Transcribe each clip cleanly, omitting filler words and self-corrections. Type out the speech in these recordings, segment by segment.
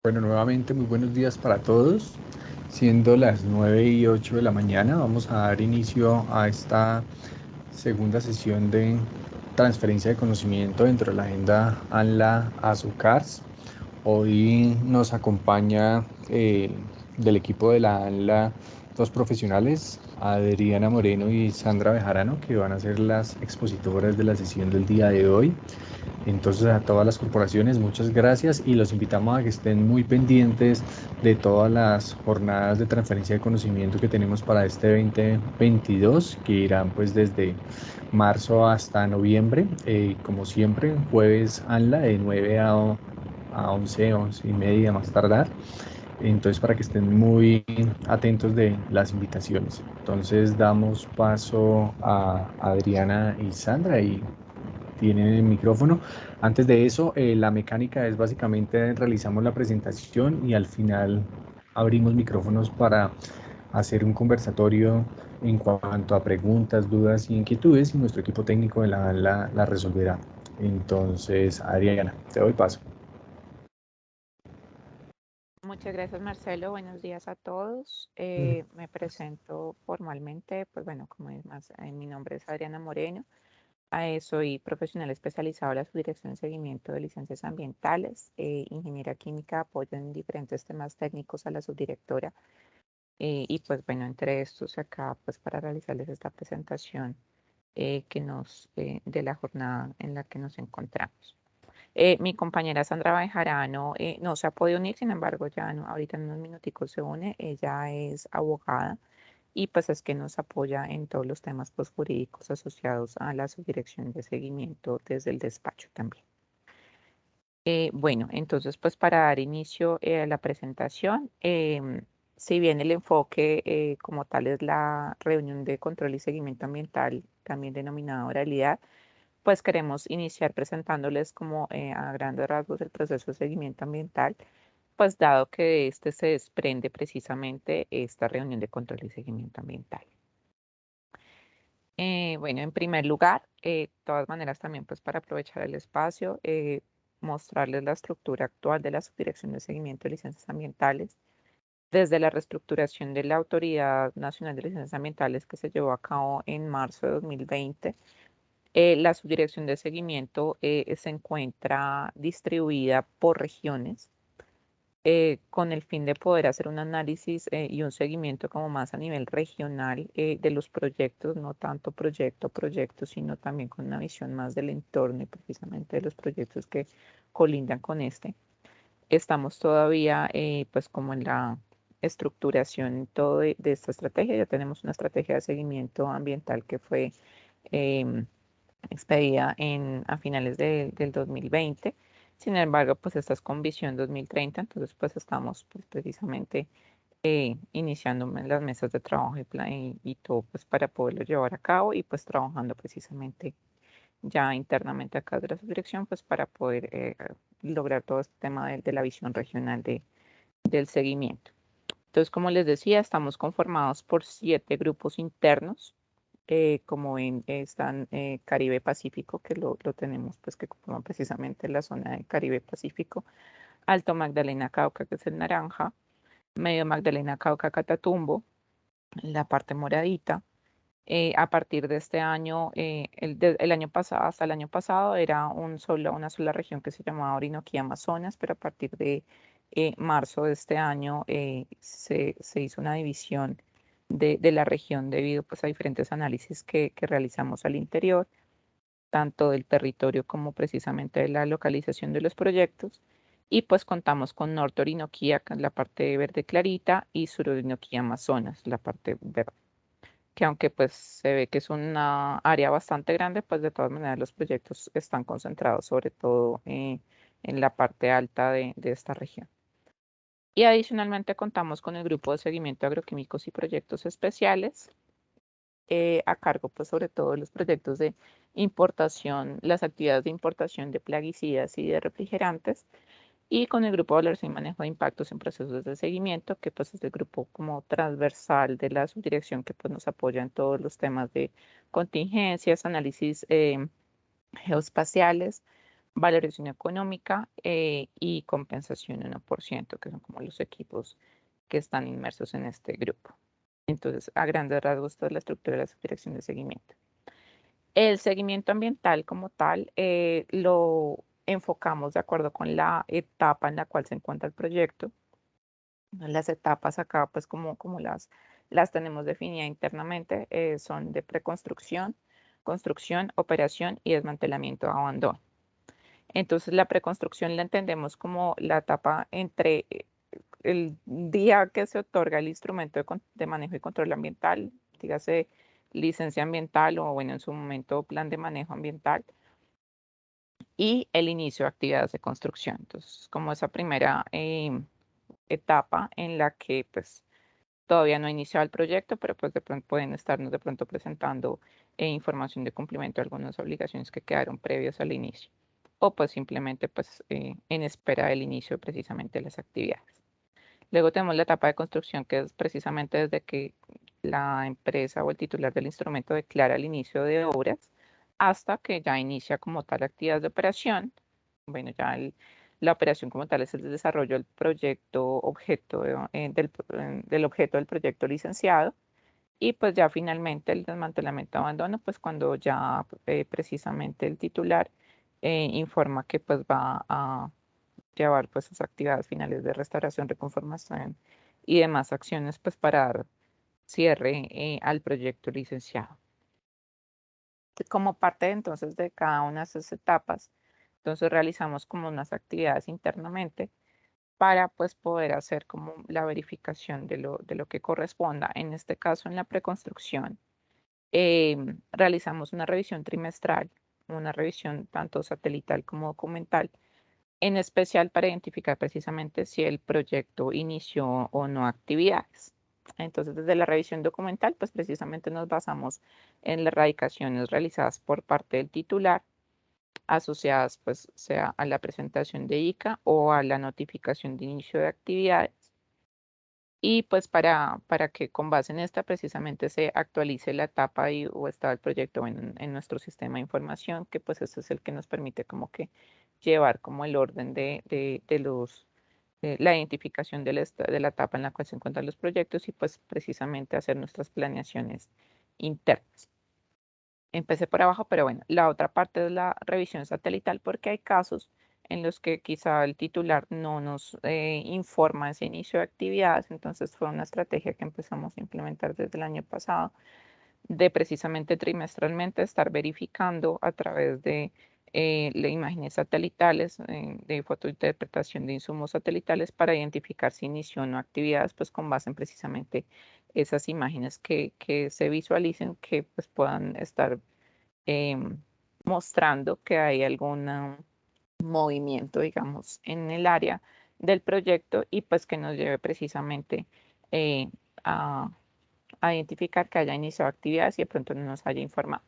Bueno, nuevamente muy buenos días para todos. Siendo las 9:08 de la mañana, vamos a dar inicio a esta segunda sesión de transferencia de conocimiento dentro de la agenda ANLA Azucars. Hoy nos acompaña del equipo de la ANLA dos profesionales, Adriana Moreno y Sandra Bejarano, que van a ser las expositoras de la sesión del día de hoy. Entonces, a todas las corporaciones, muchas gracias y los invitamos a que estén muy pendientes de todas las jornadas de transferencia de conocimiento que tenemos para este 2022, que irán pues desde marzo hasta noviembre. Como siempre, jueves ANLA de 9 a 11, 11:30 más tardar. Entonces, para que estén muy atentos de las invitaciones. Entonces, damos paso a Adriana y Sandra y tienen el micrófono. Antes de eso, la mecánica es básicamente realizamos la presentación y al final abrimos micrófonos para hacer un conversatorio en cuanto a preguntas, dudas y inquietudes y nuestro equipo técnico de la resolverá. Entonces, Adriana, te doy paso. Muchas gracias, Marcelo. Buenos días a todos. Me presento formalmente, pues bueno, como es más, mi nombre es Adriana Moreno. Soy profesional especializado en la subdirección de seguimiento de licencias ambientales, ingeniera química, apoyo en diferentes temas técnicos a la subdirectora. Y pues bueno, entre estos acá, pues para realizarles esta presentación de la jornada en la que nos encontramos. Mi compañera Sandra Bejarano no se ha podido unir, sin embargo, ya no, ahorita en unos minuticos se une. Ella es abogada y pues es que nos apoya en todos los temas pues, jurídicos asociados a la subdirección de seguimiento desde el despacho también. Bueno, entonces pues para dar inicio a la presentación, si bien el enfoque como tal es la reunión de control y seguimiento ambiental, también denominada oralidad, pues queremos iniciar presentándoles como a grandes rasgos el proceso de seguimiento ambiental, pues dado que de este se desprende precisamente esta reunión de control y seguimiento ambiental. Bueno, en primer lugar, de todas maneras también pues para aprovechar el espacio, mostrarles la estructura actual de la Subdirección de Seguimiento de Licencias Ambientales, desde la reestructuración de la Autoridad Nacional de Licencias Ambientales que se llevó a cabo en marzo de 2020. La subdirección de seguimiento se encuentra distribuida por regiones con el fin de poder hacer un análisis y un seguimiento como más a nivel regional de los proyectos, no tanto proyecto a proyecto, sino también con una visión más del entorno y precisamente de los proyectos que colindan con este. Estamos todavía pues como en la estructuración y todo de esta estrategia. Ya tenemos una estrategia de seguimiento ambiental que fue em, expedida a finales del 2020. Sin embargo, pues esta es con visión 2030, entonces pues estamos pues, precisamente iniciando las mesas de trabajo y todo pues para poderlo llevar a cabo y pues trabajando precisamente ya internamente acá de la subdirección pues para poder lograr todo este tema de la visión regional del seguimiento. Entonces, como les decía, estamos conformados por 7 grupos internos. Como ven, están Caribe Pacífico, que lo tenemos, pues que conforma precisamente la zona de Caribe Pacífico, Alto Magdalena Cauca, que es el naranja, Medio Magdalena Cauca Catatumbo, la parte moradita. A partir de este año, el año pasado, hasta el año pasado era una sola región que se llamaba Orinoquía Amazonas, pero a partir de marzo de este año se hizo una división de la región debido pues, a diferentes análisis que realizamos al interior, tanto del territorio como precisamente de la localización de los proyectos. Y pues contamos con Norte Orinoquía, que es la parte verde clarita, y Sur Orinoquía Amazonas, la parte verde, que aunque pues se ve que es una área bastante grande, pues de todas maneras los proyectos están concentrados sobre todo en la parte alta de esta región. Y adicionalmente contamos con el grupo de seguimiento de agroquímicos y proyectos especiales, a cargo pues sobre todo de los proyectos de importación, las actividades de importación de plaguicidas y de refrigerantes, y con el grupo de valoración y manejo de impactos en procesos de seguimiento, que pues es el grupo como transversal de la subdirección que pues nos apoya en todos los temas de contingencias, análisis geoespaciales, valoración económica y compensación 1%, que son como los equipos que están inmersos en este grupo. Entonces, a grandes rasgos, esta es la estructura de la subdirección de seguimiento. El seguimiento ambiental como tal lo enfocamos de acuerdo con la etapa en la cual se encuentra el proyecto. Las etapas acá, pues como las tenemos definidas internamente, son de preconstrucción, construcción, operación y desmantelamiento o abandono. Entonces, la preconstrucción la entendemos como la etapa entre el día que se otorga el instrumento de manejo y control ambiental, dígase licencia ambiental o, bueno, en su momento plan de manejo ambiental, y el inicio de actividades de construcción. Entonces, como esa primera etapa en la que pues todavía no ha iniciado el proyecto, pero pues de pronto pueden estarnos de pronto presentando información de cumplimiento de algunas obligaciones que quedaron previas al inicio, o pues simplemente pues en espera del inicio precisamente de las actividades. Luego tenemos la etapa de construcción, que es precisamente desde que la empresa o el titular del instrumento declara el inicio de obras hasta que ya inicia como tal actividad de operación. Bueno, ya la operación como tal es el desarrollo del proyecto objeto del objeto del proyecto licenciado, y pues ya finalmente el desmantelamiento abandono, pues cuando ya precisamente el titular informa que pues va a llevar pues sus actividades finales de restauración, reconformación y demás acciones pues para dar cierre al proyecto licenciado. Como parte entonces de cada una de esas etapas, entonces realizamos como unas actividades internamente para pues poder hacer como la verificación de lo que corresponda. En este caso, en la preconstrucción, realizamos una revisión trimestral, una revisión tanto satelital como documental, en especial para identificar precisamente si el proyecto inició o no actividades. Entonces, desde la revisión documental, pues precisamente nos basamos en las radicaciones realizadas por parte del titular, asociadas pues sea a la presentación de ICA o a la notificación de inicio de actividades. Y pues para que con base en esta precisamente se actualice la etapa o estado del proyecto en nuestro sistema de información, que pues ese es el que nos permite como que llevar como el orden de la identificación de la etapa en la cual se encuentran los proyectos y pues precisamente hacer nuestras planeaciones internas. Empecé por abajo, pero bueno, la otra parte es la revisión satelital, porque hay casos en los que quizá el titular no nos informa ese inicio de actividades. Entonces fue una estrategia que empezamos a implementar desde el año pasado, de precisamente trimestralmente estar verificando a través de las imágenes satelitales, de fotointerpretación de insumos satelitales, para identificar si inició o no actividades, pues con base en precisamente esas imágenes que se visualicen, que pues puedan estar mostrando que hay algún movimiento, digamos, en el área del proyecto, y pues que nos lleve precisamente eh, a identificar que haya iniciado actividades y de pronto no nos haya informado.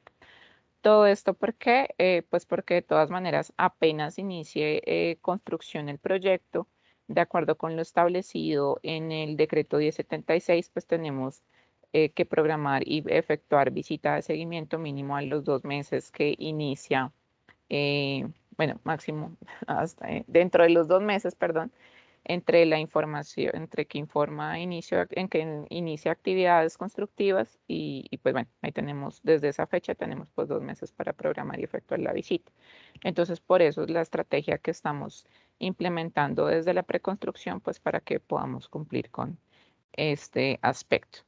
Todo esto, ¿por qué? Pues porque de todas maneras apenas inicie construcción el proyecto, de acuerdo con lo establecido en el decreto 1076, pues tenemos que programar y efectuar visita de seguimiento mínimo a los 2 meses que inicia, bueno, máximo hasta dentro de los 2 meses, perdón, entre la información, entre que informa en que inicia actividades constructivas y pues bueno, ahí tenemos, desde esa fecha tenemos pues 2 meses para programar y efectuar la visita. Entonces, por eso es la estrategia que estamos implementando desde la preconstrucción, pues para que podamos cumplir con este aspecto.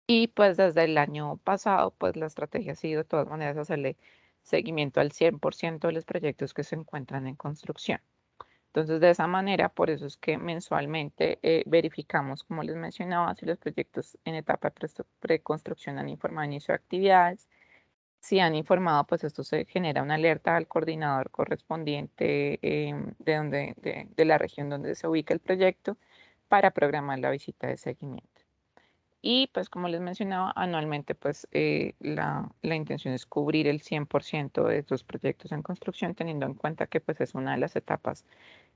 Y pues desde el año pasado, pues la estrategia ha sido de todas maneras hacerle seguimiento al 100% de los proyectos que se encuentran en construcción. Entonces, de esa manera, por eso es que mensualmente verificamos, como les mencionaba, si los proyectos en etapa de preconstrucción han informado inicio de actividades. Si han informado, pues esto se genera una alerta al coordinador correspondiente de la región donde se ubica el proyecto, para programar la visita de seguimiento. Y pues como les mencionaba, anualmente pues la intención es cubrir el 100% de estos proyectos en construcción, teniendo en cuenta que pues es una de las etapas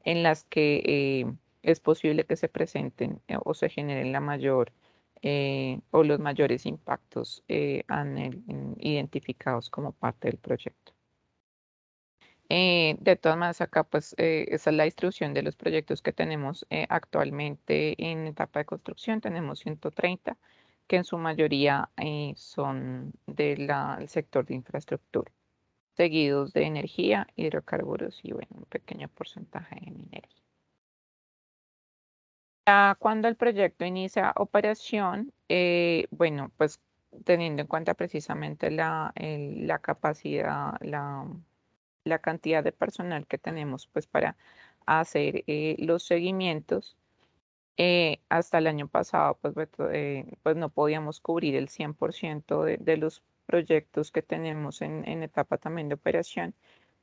en las que es posible que se presenten o se generen la mayor o los mayores impactos identificados como parte del proyecto. De todas maneras, acá pues esa es la distribución de los proyectos que tenemos actualmente en etapa de construcción. Tenemos 130 que en su mayoría son del sector de infraestructura, seguidos de energía, hidrocarburos y bueno, un pequeño porcentaje de minería. Ya cuando el proyecto inicia operación, bueno, pues teniendo en cuenta precisamente la capacidad, la cantidad de personal que tenemos pues para hacer los seguimientos. Hasta el año pasado pues no podíamos cubrir el 100% de los proyectos que tenemos en etapa también de operación.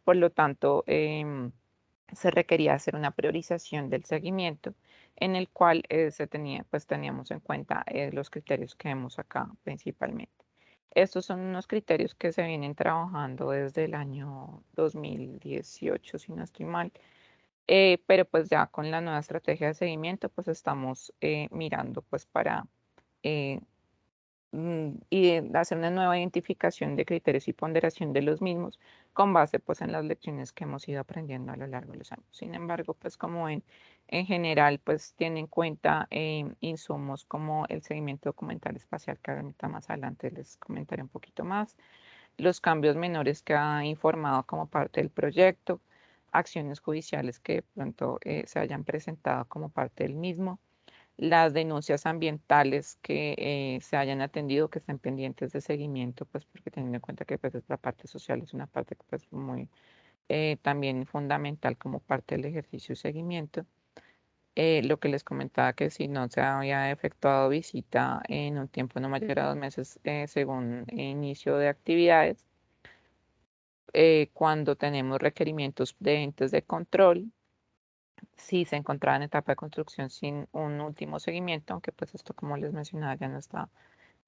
Por lo tanto, se requería hacer una priorización del seguimiento en el cual pues teníamos en cuenta los criterios que vemos acá principalmente. Estos son unos criterios que se vienen trabajando desde el año 2018, si no estoy mal, pero pues ya con la nueva estrategia de seguimiento, pues estamos mirando pues para eh, hacer una nueva identificación de criterios y ponderación de los mismos con base pues en las lecciones que hemos ido aprendiendo a lo largo de los años. Sin embargo, pues como ven, en general pues tiene en cuenta insumos como el seguimiento documental espacial, que ahorita más adelante les comentaré un poquito más, los cambios menores que ha informado como parte del proyecto, acciones judiciales que de pronto se hayan presentado como parte del mismo, las denuncias ambientales que se hayan atendido, que estén pendientes de seguimiento, pues porque teniendo en cuenta que pues, la parte social es una parte pues, muy también fundamental como parte del ejercicio y seguimiento. Lo que les comentaba que si no se había efectuado visita en un tiempo no mayor a 2 meses según inicio de actividades, cuando tenemos requerimientos de entes de control, si se encontraba en etapa de construcción sin un último seguimiento, aunque pues esto como les mencionaba ya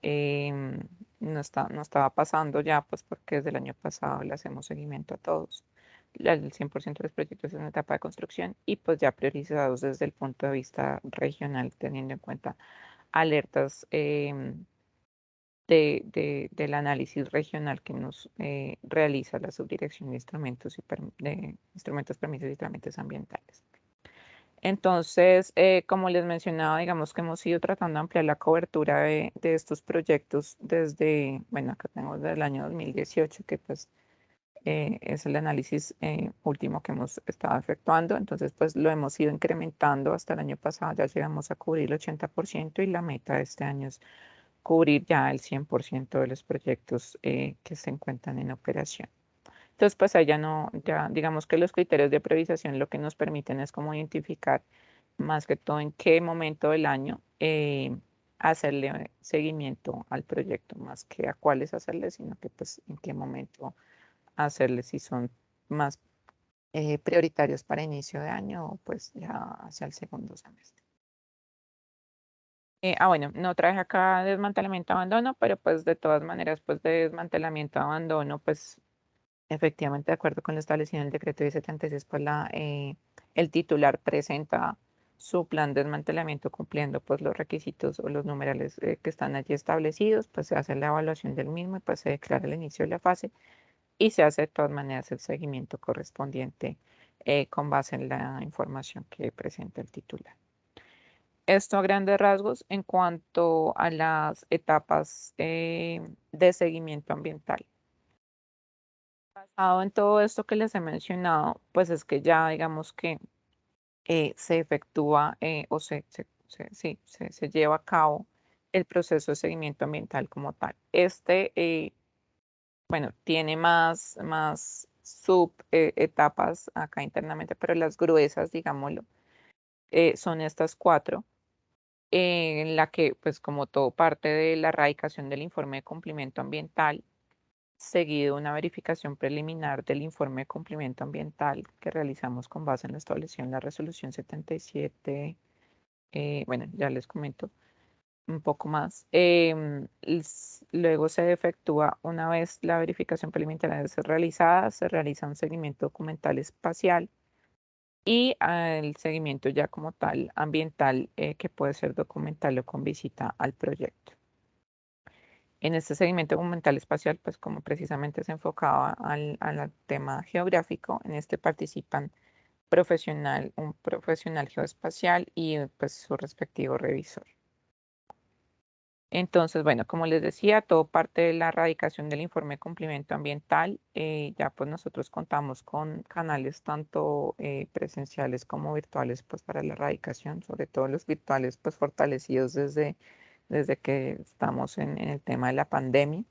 em, no estaba pasando ya, pues porque desde el año pasado le hacemos seguimiento a todos, el 100% de los proyectos en etapa de construcción y pues ya priorizados desde el punto de vista regional, teniendo en cuenta alertas del análisis regional que nos realiza la Subdirección de Instrumentos, de Instrumentos, Permisos y Trámites Ambientales. Entonces, como les mencionaba, digamos que hemos ido tratando de ampliar la cobertura de estos proyectos desde, bueno, acá tengo desde el año 2018, que pues es el análisis último que hemos estado efectuando. Entonces, pues lo hemos ido incrementando. Hasta el año pasado ya llegamos a cubrir el 80% y la meta de este año es cubrir ya el 100% de los proyectos que se encuentran en operación. Entonces, pues allá no, ya digamos que los criterios de priorización lo que nos permiten es como identificar más que todo en qué momento del año hacerle seguimiento al proyecto, más que a cuáles hacerle, sino que pues en qué momento hacerle si son más prioritarios para inicio de año o pues ya hacia el segundo semestre. Bueno, no traje acá desmantelamiento abandono, pero pues de todas maneras, pues de desmantelamiento abandono, pues efectivamente, de acuerdo con lo establecido en el decreto 1076, pues el titular presenta su plan de desmantelamiento cumpliendo pues los requisitos o los numerales que están allí establecidos, pues se hace la evaluación del mismo y pues se declara el inicio de la fase y se hace de todas maneras el seguimiento correspondiente con base en la información que presenta el titular. Esto a grandes rasgos en cuanto a las etapas de seguimiento ambiental. Basado en todo esto que les he mencionado, pues es que ya digamos que se efectúa o sí, se lleva a cabo el proceso de seguimiento ambiental como tal. Bueno, tiene más sub etapas acá internamente, pero las gruesas, digámoslo, son estas cuatro, en la que, pues como todo parte de la erradicación del informe de cumplimiento ambiental, seguido una verificación preliminar del informe de cumplimiento ambiental que realizamos con base en lo establecido en la resolución 77. Bueno, ya les comento un poco más. Luego se efectúa, una vez la verificación preliminar es realizada, se realiza un seguimiento documental espacial y el seguimiento ya como tal ambiental, que puede ser documental o con visita al proyecto. En este seguimiento documental espacial, pues como precisamente se enfocaba al tema geográfico, en este participan un profesional geoespacial y pues su respectivo revisor. Entonces, bueno, como les decía, todo parte de la radicación del informe de cumplimiento ambiental. Ya pues nosotros contamos con canales tanto presenciales como virtuales pues para la radicación, sobre todo los virtuales pues fortalecidos desde que estamos en el tema de la pandemia.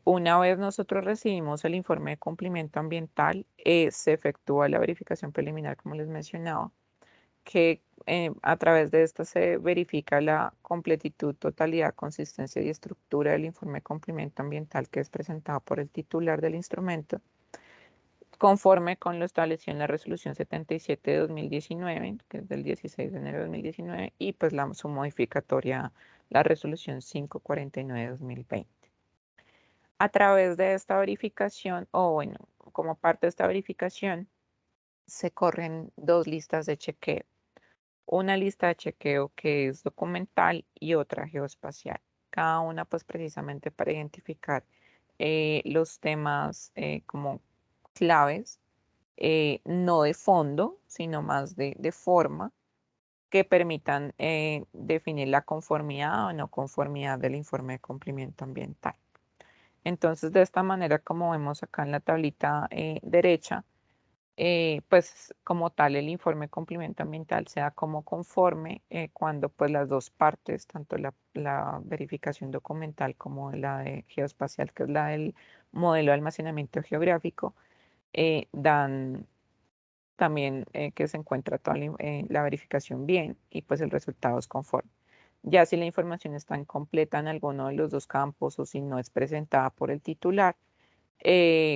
Una vez nosotros recibimos el informe de cumplimiento ambiental, se efectúa la verificación preliminar, como les mencionaba, que a través de esta se verifica la completitud, totalidad, consistencia y estructura del informe de cumplimiento ambiental que es presentado por el titular del instrumento, conforme con lo establecido en la resolución 77 de 2019, que es del 16 de enero de 2019, y pues su modificatoria, la resolución 549 de 2020. A través de esta verificación, o bueno, como parte de esta verificación, se corren dos listas de chequeo. Una lista de chequeo que es documental y otra geoespacial. Cada una pues precisamente para identificar los temas como claves, no de fondo, sino más de forma, que permitan definir la conformidad o no conformidad del informe de cumplimiento ambiental. Entonces, de esta manera, como vemos acá en la tablita derecha, pues como tal el informe de cumplimiento ambiental se da como conforme cuando pues las dos partes, tanto la verificación documental como la de geoespacial, que es la del modelo de almacenamiento geográfico, dan también que se encuentra toda la verificación bien y pues el resultado es conforme. Ya si la información está incompleta en alguno de los dos campos o si no es presentada por el titular,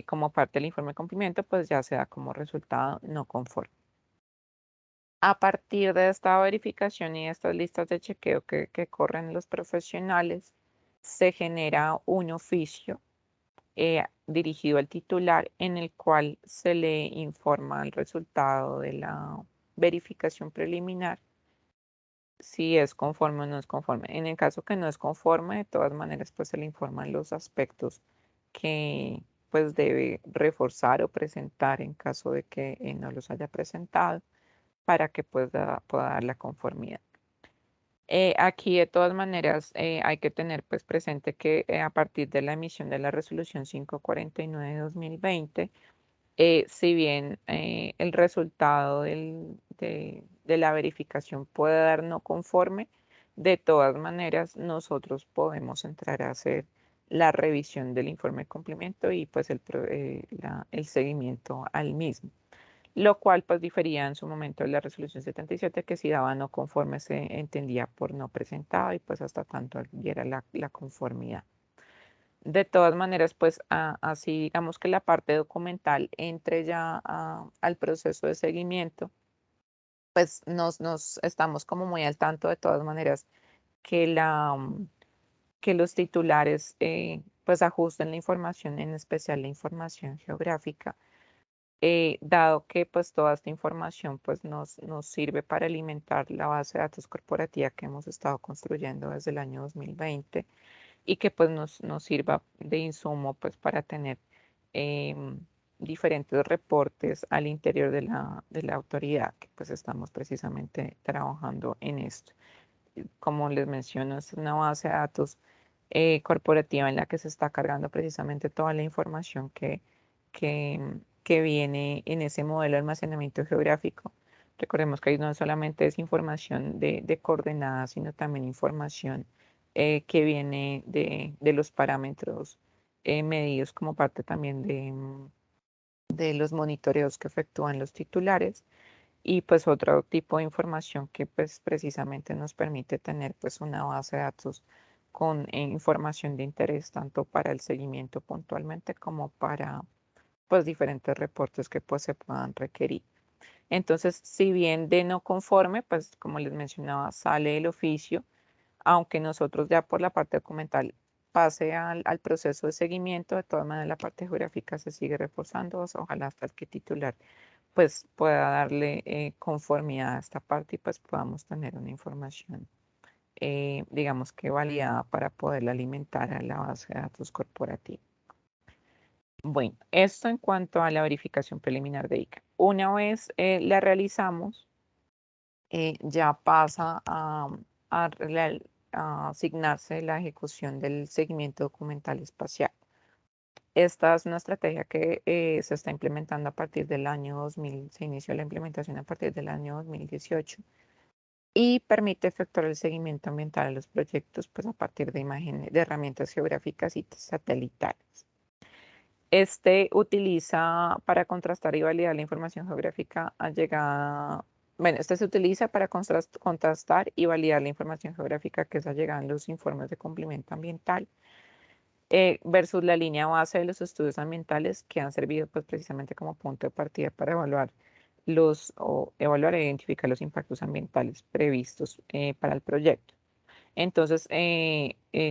como parte del informe de cumplimiento, pues ya se da como resultado no conforme. A partir de esta verificación y estas listas de chequeo que corren los profesionales, se genera un oficio dirigido al titular en el cual se le informa el resultado de la verificación preliminar, si es conforme o no es conforme. En el caso que no es conforme, de todas maneras, pues se le informan los aspectos que pues debe reforzar o presentar en caso de que no los haya presentado para que pueda dar la conformidad. Aquí de todas maneras hay que tener pues presente que a partir de la emisión de la resolución 549 de 2020, si bien el resultado de la verificación puede dar no conforme, de todas maneras nosotros podemos entrar a hacer la revisión del informe de cumplimiento y pues el seguimiento al mismo, lo cual pues difería en su momento de la resolución 77, que si daba no conforme se entendía por no presentado y pues hasta tanto diera la conformidad. De todas maneras, pues así digamos que la parte documental entre ya al proceso de seguimiento, pues nos estamos como muy al tanto de todas maneras que, que los titulares pues ajusten la información, en especial la información geográfica, dado que pues toda esta información pues nos sirve para alimentar la base de datos corporativa que hemos estado construyendo desde el año 2020 y que pues nos sirva de insumo pues para tener em, diferentes reportes al interior de la autoridad, que pues estamos precisamente trabajando en esto. Como les menciono, es una base de datos corporativa en la que se está cargando precisamente toda la información que viene en ese modelo de almacenamiento geográfico. Recordemos que ahí no solamente es información de coordenadas, sino también información que viene de los parámetros medidos como parte también de los monitoreos que efectúan los titulares y pues otro tipo de información que pues precisamente nos permite tener pues una base de datos con información de interés tanto para el seguimiento puntualmente como para pues diferentes reportes que pues se puedan requerir. Entonces, si bien de no conforme, pues como les mencionaba, sale el oficio, aunque nosotros ya por la parte documental pase al proceso de seguimiento, de todas maneras la parte geográfica se sigue reforzando, ojalá hasta el que titular pues pueda darle conformidad a esta parte y pues podamos tener una información digamos que validada para poderla alimentar a la base de datos corporativa. Bueno, esto en cuanto a la verificación preliminar de ICA. Una vez la realizamos, ya pasa a asignarse la ejecución del seguimiento documental espacial. Esta es una estrategia que se está implementando a partir del año 2000, se inició la implementación a partir del año 2018 y permite efectuar el seguimiento ambiental a los proyectos pues, a partir de imágenes, de herramientas geográficas y satelitales. Este utiliza para contrastar y validar la información geográfica allegada. Bueno, este se utiliza para contrastar y validar la información geográfica que es allegada en los informes de cumplimiento ambiental versus la línea base de los estudios ambientales que han servido pues, precisamente como punto de partida para evaluar evaluar e identificar los impactos ambientales previstos para el proyecto. Entonces,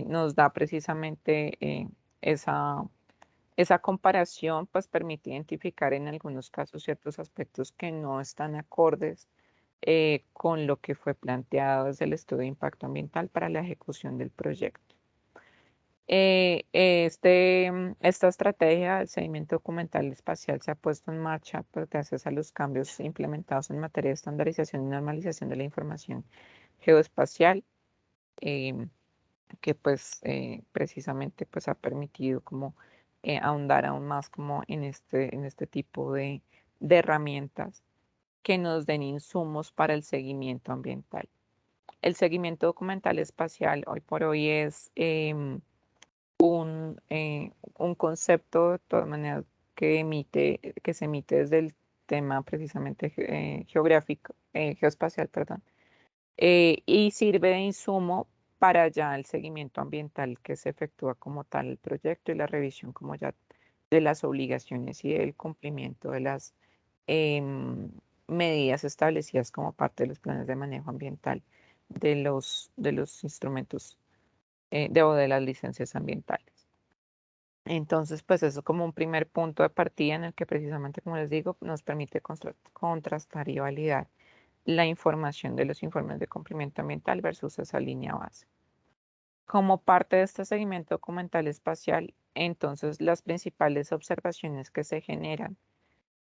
nos da precisamente esa comparación, pues permite identificar en algunos casos ciertos aspectos que no están acordes con lo que fue planteado desde el estudio de impacto ambiental para la ejecución del proyecto. Esta estrategia del seguimiento documental espacial se ha puesto en marcha pues, gracias a los cambios implementados en materia de estandarización y normalización de la información geoespacial, que pues precisamente pues, ha permitido como ahondar aún más como en este tipo de herramientas que nos den insumos para el seguimiento ambiental. El seguimiento documental espacial hoy por hoy es un concepto de todas maneras que se emite desde el tema precisamente geográfico, geoespacial, perdón, y sirve de insumo para ya el seguimiento ambiental que se efectúa como tal el proyecto y la revisión como ya de las obligaciones y del cumplimiento de las em, medidas establecidas como parte de los planes de manejo ambiental de los instrumentos o de las licencias ambientales. Entonces, pues eso como un primer punto de partida en el que precisamente, como les digo, nos permite contrastar y validar la información de los informes de cumplimiento ambiental versus esa línea base. Como parte de este seguimiento documental espacial, entonces las principales observaciones que se generan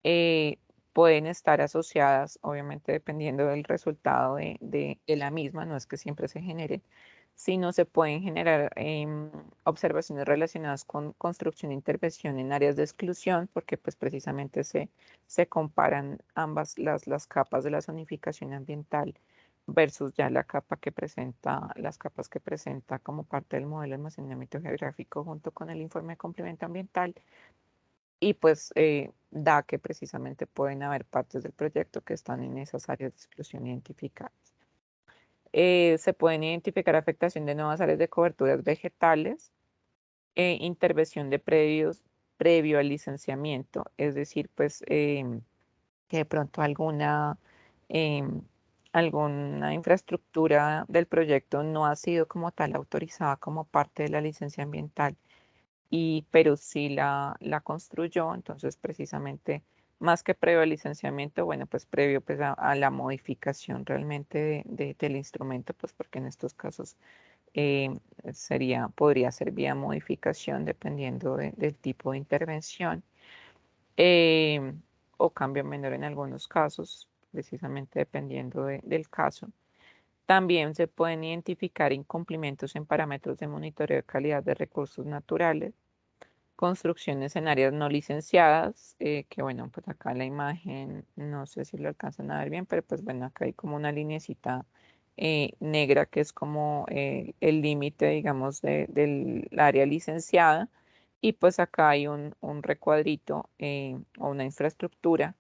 eh, pueden estar asociadas, obviamente dependiendo del resultado de la misma, no es que siempre se generen, sino se pueden generar observaciones relacionadas con construcción e intervención en áreas de exclusión, porque pues precisamente se comparan ambas las capas de la zonificación ambiental versus ya las capas que presenta como parte del modelo de almacenamiento geográfico junto con el informe de complemento ambiental y pues da que precisamente pueden haber partes del proyecto que están en esas áreas de exclusión identificadas. Se pueden identificar afectación de nuevas áreas de coberturas vegetales, intervención de previo al licenciamiento, es decir, pues que de pronto em, alguna infraestructura del proyecto no ha sido como tal autorizada como parte de la licencia ambiental pero sí la construyó, entonces precisamente más que previo al licenciamiento, bueno, pues previo pues a la modificación realmente del instrumento, pues porque en estos casos eh, podría ser vía modificación dependiendo del tipo de intervención eh, o cambio menor en algunos casos, precisamente dependiendo del caso. También se pueden identificar incumplimientos en parámetros de monitoreo de calidad de recursos naturales, construcciones en áreas no licenciadas, que bueno, pues acá en la imagen, no sé si lo alcanzan a ver bien, pero pues bueno, acá hay como una linecita negra que es como el límite, digamos, del área licenciada. Y pues acá hay un recuadrito o una infraestructura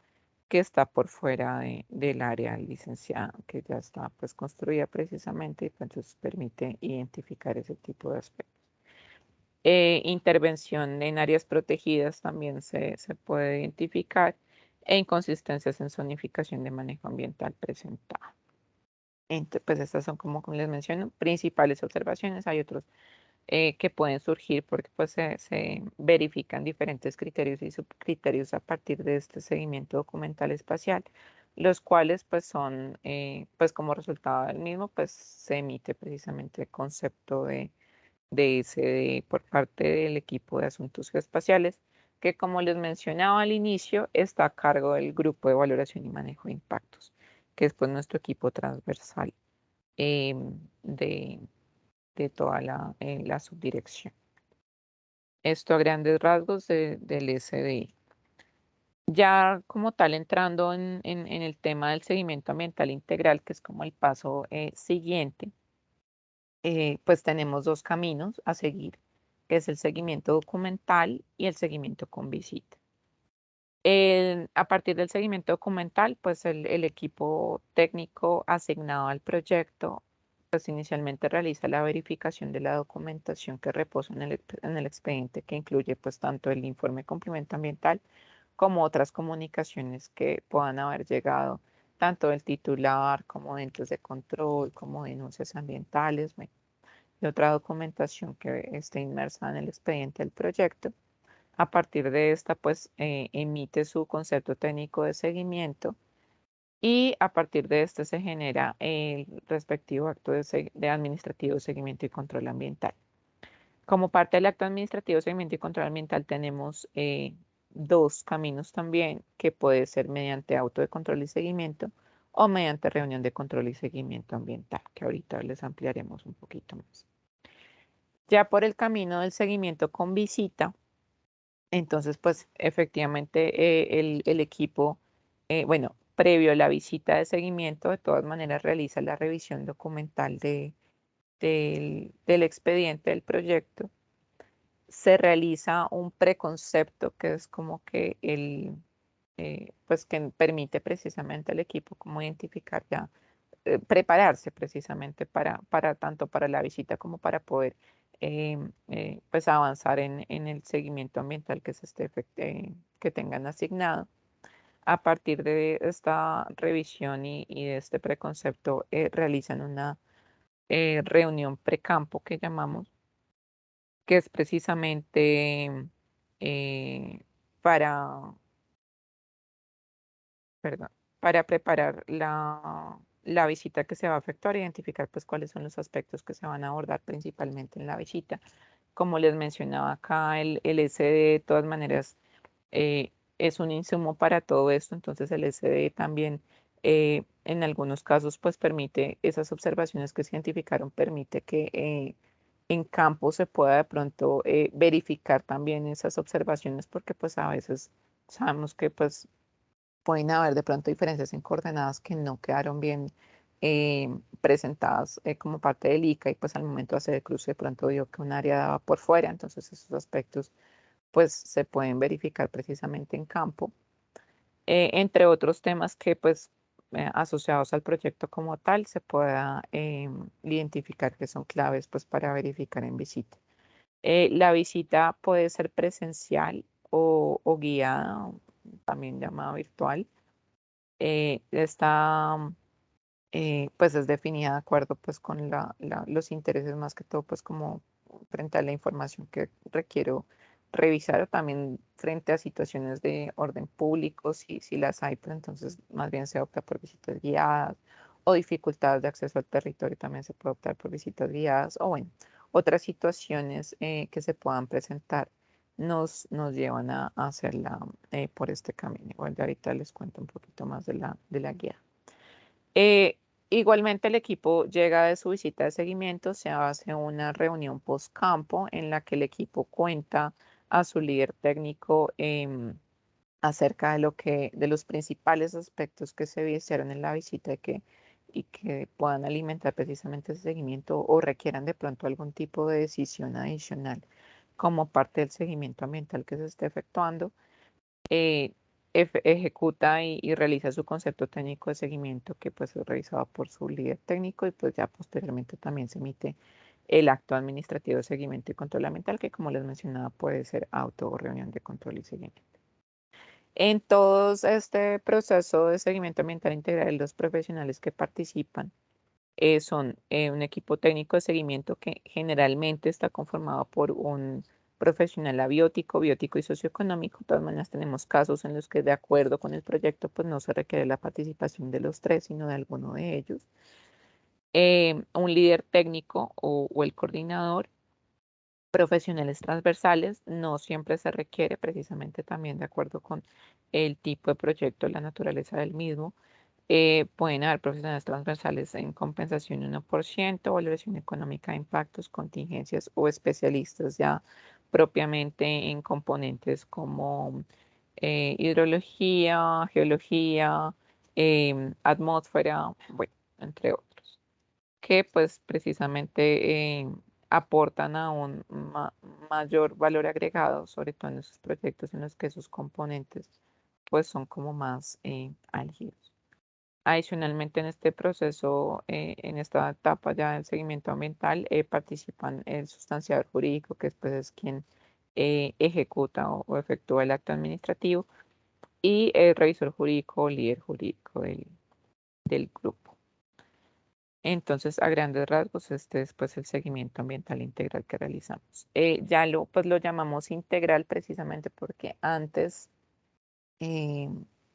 que está por fuera del área licenciada, que ya está pues construida precisamente y pues entonces permite identificar ese tipo de aspectos. Intervención en áreas protegidas también se puede identificar e inconsistencias en zonificación de manejo ambiental presentada. Pues estas son como les menciono, principales observaciones. Hay otros que pueden surgir porque pues se verifican diferentes criterios y subcriterios a partir de este seguimiento documental espacial, los cuales pues son, pues como resultado del mismo, pues se emite precisamente el concepto de SD por parte del equipo de asuntos geoespaciales, que como les mencionaba al inicio, está a cargo del grupo de valoración y manejo de impactos, que es pues nuestro equipo transversal de, de toda la subdirección. Esto a grandes rasgos del SDI. Ya como tal, entrando en el tema del seguimiento ambiental integral, que es como el paso siguiente, pues tenemos dos caminos a seguir, que es el seguimiento documental y el seguimiento con visita. A partir del seguimiento documental, pues el equipo técnico asignado al proyecto, pues inicialmente realiza la verificación de la documentación que reposa en el expediente, que incluye pues tanto el informe de cumplimiento ambiental como otras comunicaciones que puedan haber llegado, tanto del titular como de entes de control, como denuncias ambientales, bueno, y otra documentación que esté inmersa en el expediente del proyecto. A partir de esta, pues emite su concepto técnico de seguimiento y a partir de este se genera el respectivo acto de administrativo, seguimiento y control ambiental. Como parte del acto administrativo, seguimiento y control ambiental tenemos dos caminos también, que puede ser mediante auto de control y seguimiento o mediante reunión de control y seguimiento ambiental, que ahorita les ampliaremos un poquito más. Ya por el camino del seguimiento con visita, entonces pues efectivamente el equipo, bueno, previo a la visita de seguimiento, de todas maneras realiza la revisión documental del expediente del proyecto. Se realiza un preconcepto que es como que pues que permite precisamente al equipo como identificar ya, prepararse precisamente para tanto para la visita como para poder pues avanzar en el seguimiento ambiental que se esté que tengan asignado. A partir de esta revisión y de este preconcepto, realizan una reunión precampo que llamamos, que es precisamente eh, para, perdón, para preparar la visita que se va a efectuar, identificar pues cuáles son los aspectos que se van a abordar principalmente en la visita. Como les mencionaba acá, el SD de todas maneras es un insumo para todo esto, entonces el SD también en algunos casos pues permite esas observaciones que se identificaron, permite que en campo se pueda de pronto verificar también esas observaciones porque pues a veces sabemos que pues pueden haber de pronto diferencias en coordenadas que no quedaron bien presentadas como parte del ICA y pues al momento de hacer el cruce de pronto dio que un área daba por fuera, entonces esos aspectos pues se pueden verificar precisamente en campo, entre otros temas que pues asociados al proyecto como tal se pueda identificar que son claves pues para verificar en visita. La visita puede ser presencial o guiada, también llamada virtual. Esta pues es definida de acuerdo pues con los intereses más que todo pues como frente a la información que requiero revisar o también frente a situaciones de orden público, si las hay, pues entonces más bien se opta por visitas guiadas o dificultades de acceso al territorio también se puede optar por visitas guiadas o bueno, otras situaciones que se puedan presentar nos llevan a hacerla por este camino. Igual de ahorita les cuento un poquito más de la guía. Eh, Igualmente el equipo llega de su visita de seguimiento, se hace una reunión post campo en la que el equipo cuenta a su líder técnico acerca de de los principales aspectos que se hicieron en la visita y que puedan alimentar precisamente ese seguimiento o requieran de pronto algún tipo de decisión adicional como parte del seguimiento ambiental que se esté efectuando. eh, Ejecuta y realiza su concepto técnico de seguimiento que pues es revisado por su líder técnico y pues ya posteriormente también se emite el acto administrativo de seguimiento y control ambiental que como les mencionaba puede ser auto o reunión de control y seguimiento. En todo este proceso de seguimiento ambiental integral, los profesionales que participan son un equipo técnico de seguimiento que generalmente está conformado por un profesional abiótico, biótico y socioeconómico. De todas maneras, tenemos casos en los que de acuerdo con el proyecto, pues no se requiere la participación de los tres, sino de alguno de ellos. Un líder técnico o el coordinador. Profesionales transversales, no siempre se requiere, precisamente también de acuerdo con el tipo de proyecto, la naturaleza del mismo. Pueden haber profesionales transversales en compensación 1%, valoración económica de impactos, contingencias o especialistas ya propiamente en componentes como hidrología, geología, atmósfera, bueno, entre otros, que pues precisamente aportan a un mayor valor agregado, sobre todo en esos proyectos en los que sus componentes pues son como más álgidos. Adicionalmente, en este proceso, en esta etapa ya del seguimiento ambiental, participan el sustanciador jurídico, que después es quien ejecuta o efectúa el acto administrativo, y el revisor jurídico o líder jurídico del grupo. Entonces, a grandes rasgos, este es pues el seguimiento ambiental integral que realizamos. Ya pues lo llamamos integral precisamente porque antes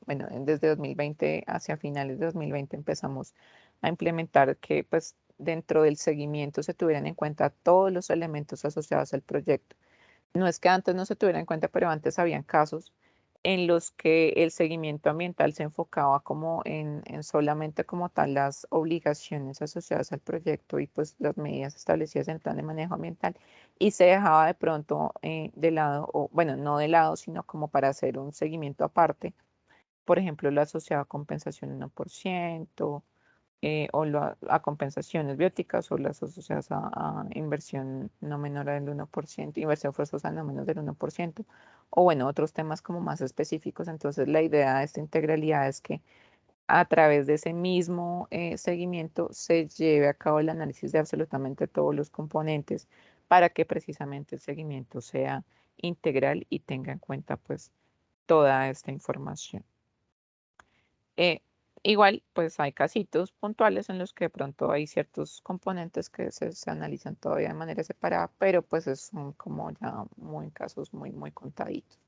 bueno, desde 2020 hacia finales de 2020 empezamos a implementar que pues dentro del seguimiento se tuvieran en cuenta todos los elementos asociados al proyecto. No es que antes no se tuviera en cuenta, pero antes habían casos en los que el seguimiento ambiental se enfocaba como en solamente como tal las obligaciones asociadas al proyecto y pues las medidas establecidas en el plan de manejo ambiental y se dejaba de pronto de lado, o bueno, no de lado, sino como para hacer un seguimiento aparte, por ejemplo, lo asociado a compensación 1%, a compensaciones bióticas o las asociadas a inversión no menor del 1%, inversión forzosa no menos del 1%, o bueno, otros temas como más específicos. Entonces, la idea de esta integralidad es que a través de ese mismo seguimiento se lleve a cabo el análisis de absolutamente todos los componentes para que precisamente el seguimiento sea integral y tenga en cuenta pues toda esta información. Eh, Igual, pues hay casitos puntuales en los que de pronto hay ciertos componentes que se analizan todavía de manera separada, pero pues son como ya muy casos muy contaditos,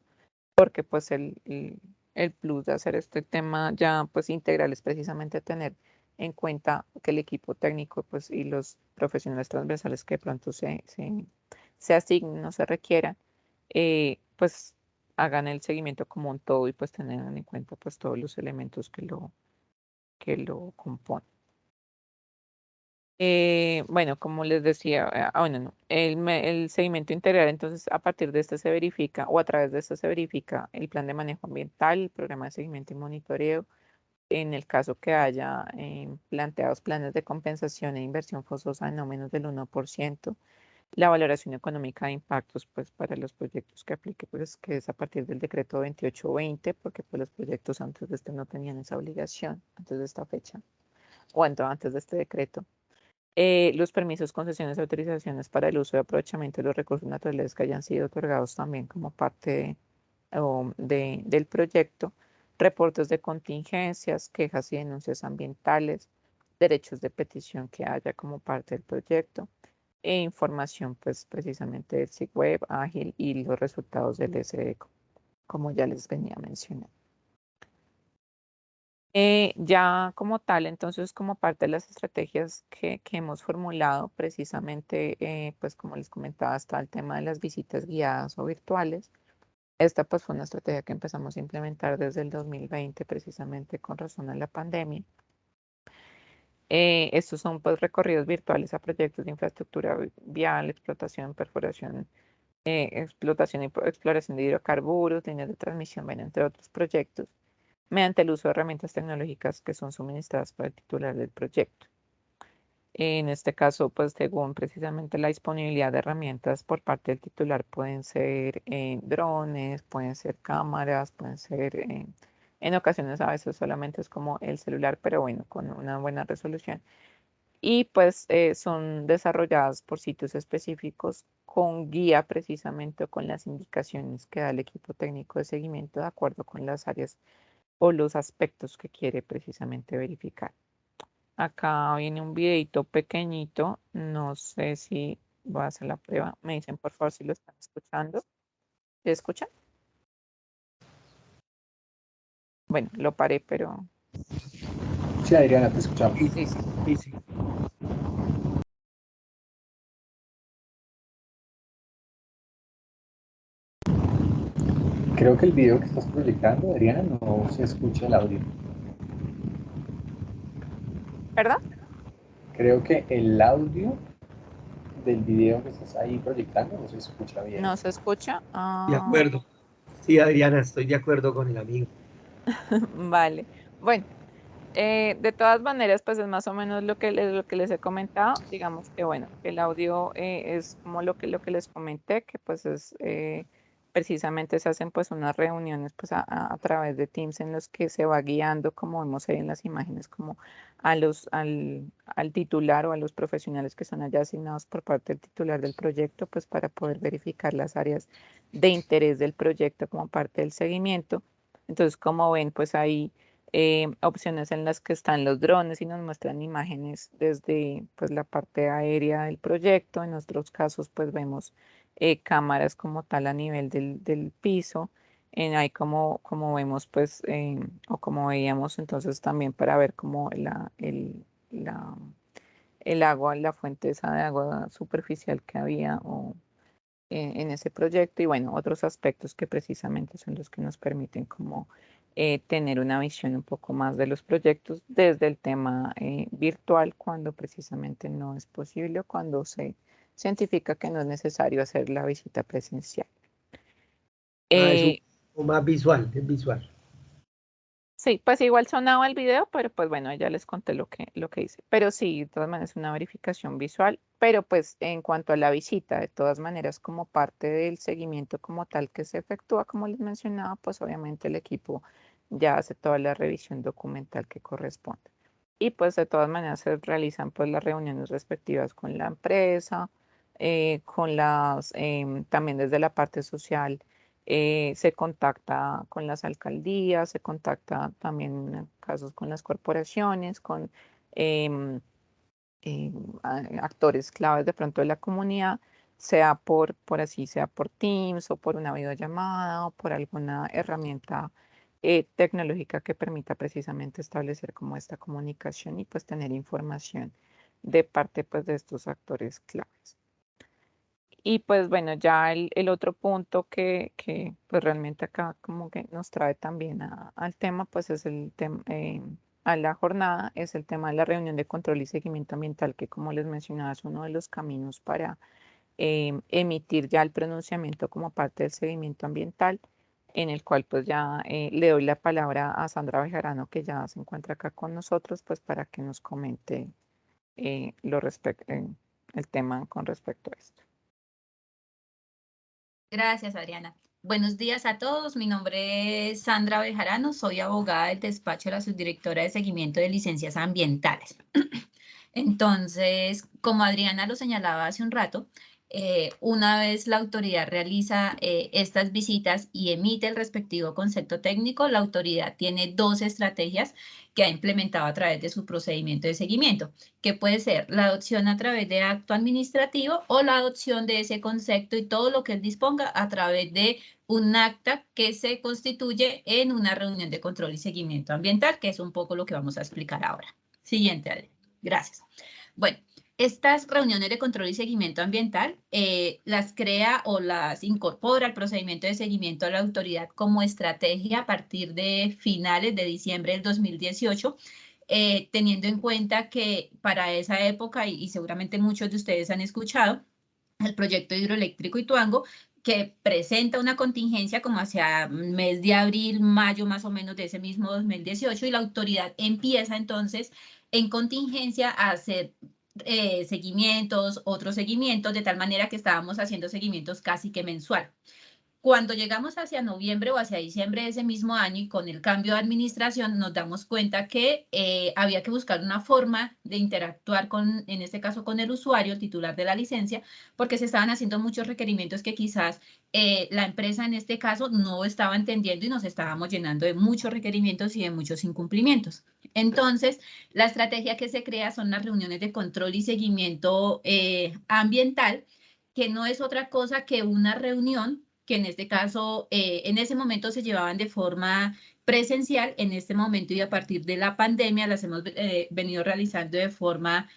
porque pues el plus de hacer este tema ya pues integral es precisamente tener en cuenta que el equipo técnico pues y los profesionales transversales que de pronto se asignen o se requieran, pues hagan el seguimiento como un todo y pues tengan en cuenta pues todos los elementos que lo componen. Bueno, como les decía, bueno, no, el seguimiento integral, entonces a partir de este se verifica o a través de este se verifica el plan de manejo ambiental, el programa de seguimiento y monitoreo, en el caso que haya planteados planes de compensación e inversión forzosa de no menos del 1%, la valoración económica de impactos pues para los proyectos que aplique, pues que es a partir del decreto 2820, porque pues los proyectos antes de este no tenían esa obligación, antes de esta fecha, o antes de este decreto. Los permisos, concesiones, autorizaciones para el uso y aprovechamiento de los recursos naturales que hayan sido otorgados también como parte del proyecto, reportes de contingencias, quejas y denuncias ambientales, derechos de petición que haya como parte del proyecto, e información pues precisamente del sitio web ágil y los resultados del SDECO, como ya les venía mencionando. Ya como tal, entonces como parte de las estrategias que hemos formulado precisamente, pues como les comentaba, está el tema de las visitas guiadas o virtuales. Esta pues fue una estrategia que empezamos a implementar desde el 2020 precisamente con razón a la pandemia. Estos son pues recorridos virtuales a proyectos de infraestructura vial, explotación, perforación, explotación y exploración de hidrocarburos, líneas de transmisión, bueno, entre otros proyectos mediante el uso de herramientas tecnológicas que son suministradas por el titular del proyecto. En este caso, pues según precisamente la disponibilidad de herramientas por parte del titular, pueden ser drones, pueden ser cámaras, pueden ser, en ocasiones a veces solamente es como el celular, pero bueno, con una buena resolución. Y pues son desarrolladas por sitios específicos con guía precisamente o con las indicaciones que da el equipo técnico de seguimiento de acuerdo con las áreas o los aspectos que quiere precisamente verificar. Acá viene un videito pequeñito, no sé si Voy a hacer la prueba. Me dicen por favor si lo están escuchando. ¿Se escucha? Bueno, lo paré, pero Sí, Adriana, te escuchamos. listo. Sí, sí. Creo que el video que estás proyectando, Adriana, no se escucha el audio. ¿Verdad? Creo que el audio del video que estás ahí proyectando no se escucha bien. ¿No se escucha? De Ah, acuerdo. Sí, Adriana, estoy de acuerdo con el amigo. vale. Bueno, de todas maneras, pues es más o menos lo que les he comentado. Digamos que, bueno, el audio es como lo que les comenté, que pues es precisamente se hacen pues unas reuniones pues a través de Teams en los que se va guiando, como vemos ahí en las imágenes, como al titular o a los profesionales que son allá asignados por parte del titular del proyecto, pues para poder verificar las áreas de interés del proyecto como parte del seguimiento. Entonces, como ven, pues ahí opciones en las que están los drones y nos muestran imágenes desde pues, la parte aérea del proyecto. En otros casos, pues vemos cámaras como tal a nivel del piso. Ahí como vemos, pues, o como veíamos entonces también para ver como la, el agua, la fuente esa de agua superficial que había o en ese proyecto y bueno, otros aspectos que precisamente son los que nos permiten como tener una visión un poco más de los proyectos desde el tema virtual cuando precisamente no es posible o cuando se identifica que no es necesario hacer la visita presencial. Ah, es un Eh, poco más visual, es visual. Sí, pues igual sonaba el video, pero pues bueno, ya les conté lo que hice. Pero sí, de todas maneras, una verificación visual. Pero pues en cuanto a la visita, de todas maneras, como parte del seguimiento como tal que se efectúa, como les mencionaba, pues obviamente el equipo ya hace toda la revisión documental que corresponde. Y pues de todas maneras se realizan pues las reuniones respectivas con la empresa, con también desde la parte social se contacta con las alcaldías, se contacta también en casos con las corporaciones, con em, actores claves de pronto de la comunidad, sea sea por Teams o por una videollamada o por alguna herramienta tecnológica que permita precisamente establecer como esta comunicación y pues tener información de parte pues de estos actores claves. Y pues bueno, ya el otro punto que pues realmente acá como que nos trae también al tema, pues es el tema, a la jornada, es el tema de la reunión de control y seguimiento ambiental, que como les mencionaba es uno de los caminos para emitir ya el pronunciamiento como parte del seguimiento ambiental, en el cual pues ya le doy la palabra a Sandra Bejarano, que ya se encuentra acá con nosotros, pues para que nos comente el tema con respecto a esto. Gracias, Adriana. Buenos días a todos. Mi nombre es Sandra Bejarano. Soy abogada del despacho de la subdirectora de seguimiento de licencias ambientales. Entonces, como Adriana lo señalaba hace un rato, una vez la autoridad realiza estas visitas y emite el respectivo concepto técnico, la autoridad tiene dos estrategias que ha implementado a través de su procedimiento de seguimiento, que puede ser la adopción a través de acto administrativo o la adopción de ese concepto y todo lo que él disponga a través de un acta que se constituye en una reunión de control y seguimiento ambiental, que es un poco lo que vamos a explicar ahora. Siguiente, Adriana. Gracias. Bueno, estas reuniones de control y seguimiento ambiental las crea o las incorpora al procedimiento de seguimiento a la autoridad como estrategia a partir de finales de diciembre del 2018, teniendo en cuenta que para esa época, y seguramente muchos de ustedes han escuchado, el proyecto hidroeléctrico Ituango, que presenta una contingencia como hacia mes de abril, mayo más o menos de ese mismo 2018, y la autoridad empieza entonces en contingencia a hacer seguimientos, otros seguimientos, de tal manera que estábamos haciendo seguimientos casi que mensual. Cuando llegamos hacia noviembre o hacia diciembre de ese mismo año y con el cambio de administración nos damos cuenta que había que buscar una forma de interactuar con, en este caso, con el usuario, el titular de la licencia, porque se estaban haciendo muchos requerimientos que quizás la empresa en este caso no estaba entendiendo y nos estábamos llenando de muchos requerimientos y de muchos incumplimientos. Entonces, la estrategia que se crea son las reuniones de control y seguimiento ambiental, que no es otra cosa que una reunión que en este caso, en ese momento se llevaban de forma presencial, en este momento y a partir de la pandemia las hemos venido realizando de forma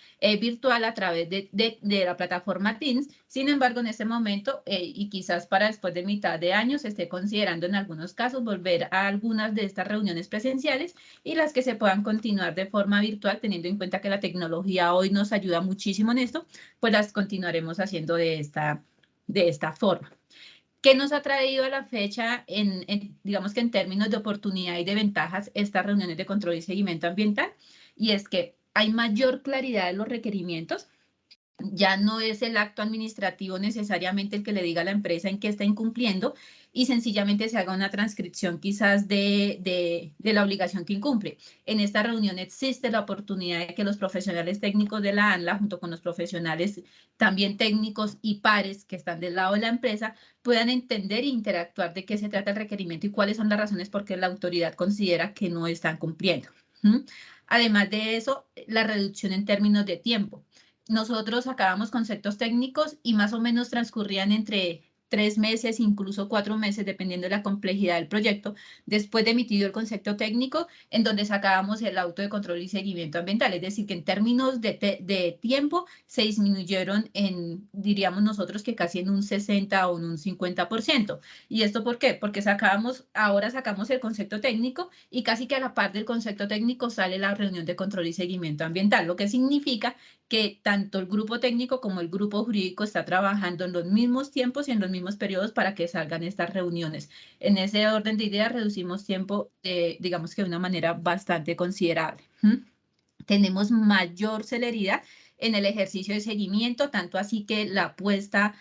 virtual a través de la plataforma Teams. Sin embargo, en este momento y quizás para después de mitad de año se esté considerando en algunos casos volver a algunas de estas reuniones presenciales y las que se puedan continuar de forma virtual, teniendo en cuenta que la tecnología hoy nos ayuda muchísimo en esto, pues las continuaremos haciendo de esta forma. ¿Qué nos ha traído a la fecha, digamos que en términos de oportunidad y de ventajas, estas reuniones de control y seguimiento ambiental? Y es que hay mayor claridad en los requerimientos. Ya no es el acto administrativo necesariamente el que le diga a la empresa en qué está incumpliendo y sencillamente se haga una transcripción quizás de la obligación que incumple. En esta reunión existe la oportunidad de que los profesionales técnicos de la ANLA, junto con los profesionales también técnicos y pares que están del lado de la empresa, puedan entender e interactuar de qué se trata el requerimiento y cuáles son las razones por qué la autoridad considera que no están cumpliendo. Además de eso, la reducción en términos de tiempo. Nosotros sacábamos conceptos técnicos y más o menos transcurrían entre 3 meses, incluso 4 meses, dependiendo de la complejidad del proyecto, después de emitido el concepto técnico, en donde sacábamos el auto de control y seguimiento ambiental. Es decir, que en términos de tiempo se disminuyeron diríamos nosotros que casi en un 60 o en un 50%. ¿Y esto por qué? Porque ahora sacamos el concepto técnico y casi que a la par del concepto técnico sale la reunión de control y seguimiento ambiental, lo que significa que tanto el grupo técnico como el grupo jurídico está trabajando en los mismos tiempos y en los mismos periodos para que salgan estas reuniones. En ese orden de ideas reducimos tiempo, digamos que de una manera bastante considerable. Tenemos mayor celeridad en el ejercicio de seguimiento, tanto así que la apuesta,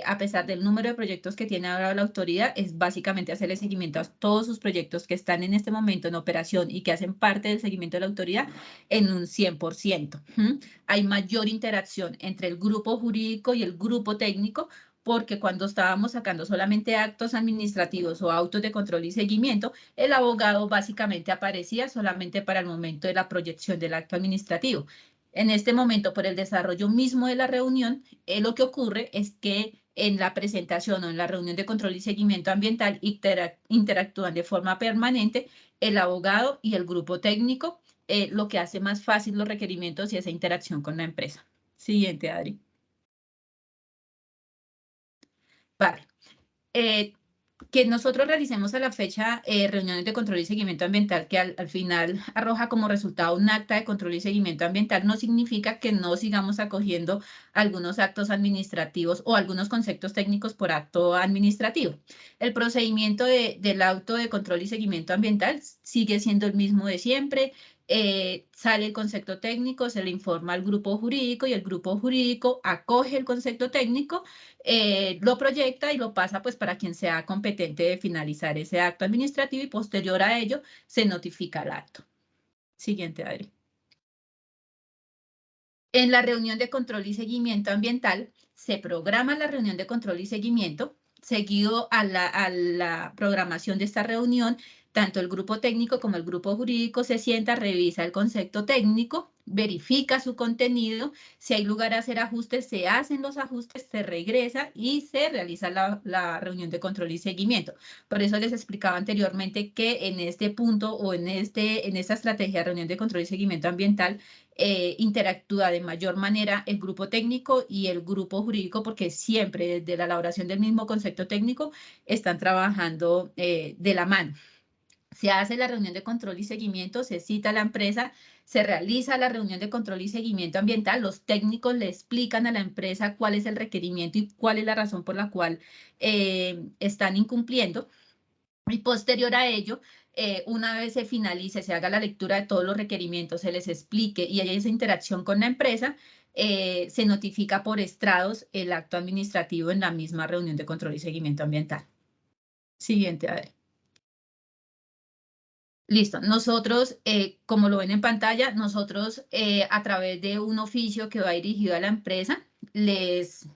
a pesar del número de proyectos que tiene ahora la autoridad, es básicamente hacerle seguimiento a todos sus proyectos que están en este momento en operación y que hacen parte del seguimiento de la autoridad en un 100%. Hay mayor interacción entre el grupo jurídico y el grupo técnico, porque cuando estábamos sacando solamente actos administrativos o autos de control y seguimiento, el abogado básicamente aparecía solamente para el momento de la proyección del acto administrativo. En este momento, por el desarrollo mismo de la reunión, lo que ocurre es que en la presentación o en la reunión de control y seguimiento ambiental interactúan de forma permanente el abogado y el grupo técnico, lo que hace más fácil los requerimientos y esa interacción con la empresa. Siguiente, Adri. Vale. Que nosotros realicemos a la fecha reuniones de control y seguimiento ambiental que al final arroja como resultado un acta de control y seguimiento ambiental no significa que no sigamos acogiendo algunos actos administrativos o algunos conceptos técnicos por acto administrativo. El procedimiento del auto de control y seguimiento ambiental sigue siendo el mismo de siempre. Sale el concepto técnico, se le informa al grupo jurídico y el grupo jurídico acoge el concepto técnico, lo proyecta y lo pasa pues para quien sea competente de finalizar ese acto administrativo y posterior a ello se notifica el acto. Siguiente, Adri. En la reunión de control y seguimiento ambiental se programa la reunión de control y seguimiento. Seguido a la programación de esta reunión, tanto el grupo técnico como el grupo jurídico se sienta, revisa el concepto técnico, verifica su contenido, si hay lugar a hacer ajustes, se hacen los ajustes, se regresa y se realiza la reunión de control y seguimiento. Por eso les explicaba anteriormente que en este punto o en esta estrategia de reunión de control y seguimiento ambiental interactúa de mayor manera el grupo técnico y el grupo jurídico, porque siempre desde la elaboración del mismo concepto técnico están trabajando de la mano. Se hace la reunión de control y seguimiento, se cita a la empresa, se realiza la reunión de control y seguimiento ambiental, los técnicos le explican a la empresa cuál es el requerimiento y cuál es la razón por la cual están incumpliendo. Y posterior a ello, una vez se finalice, se haga la lectura de todos los requerimientos, se les explique y haya esa interacción con la empresa, se notifica por estrados el acto administrativo en la misma reunión de control y seguimiento ambiental. Siguiente, Adri. Listo. Nosotros, como lo ven en pantalla, nosotros a través de un oficio que va dirigido a la empresa, les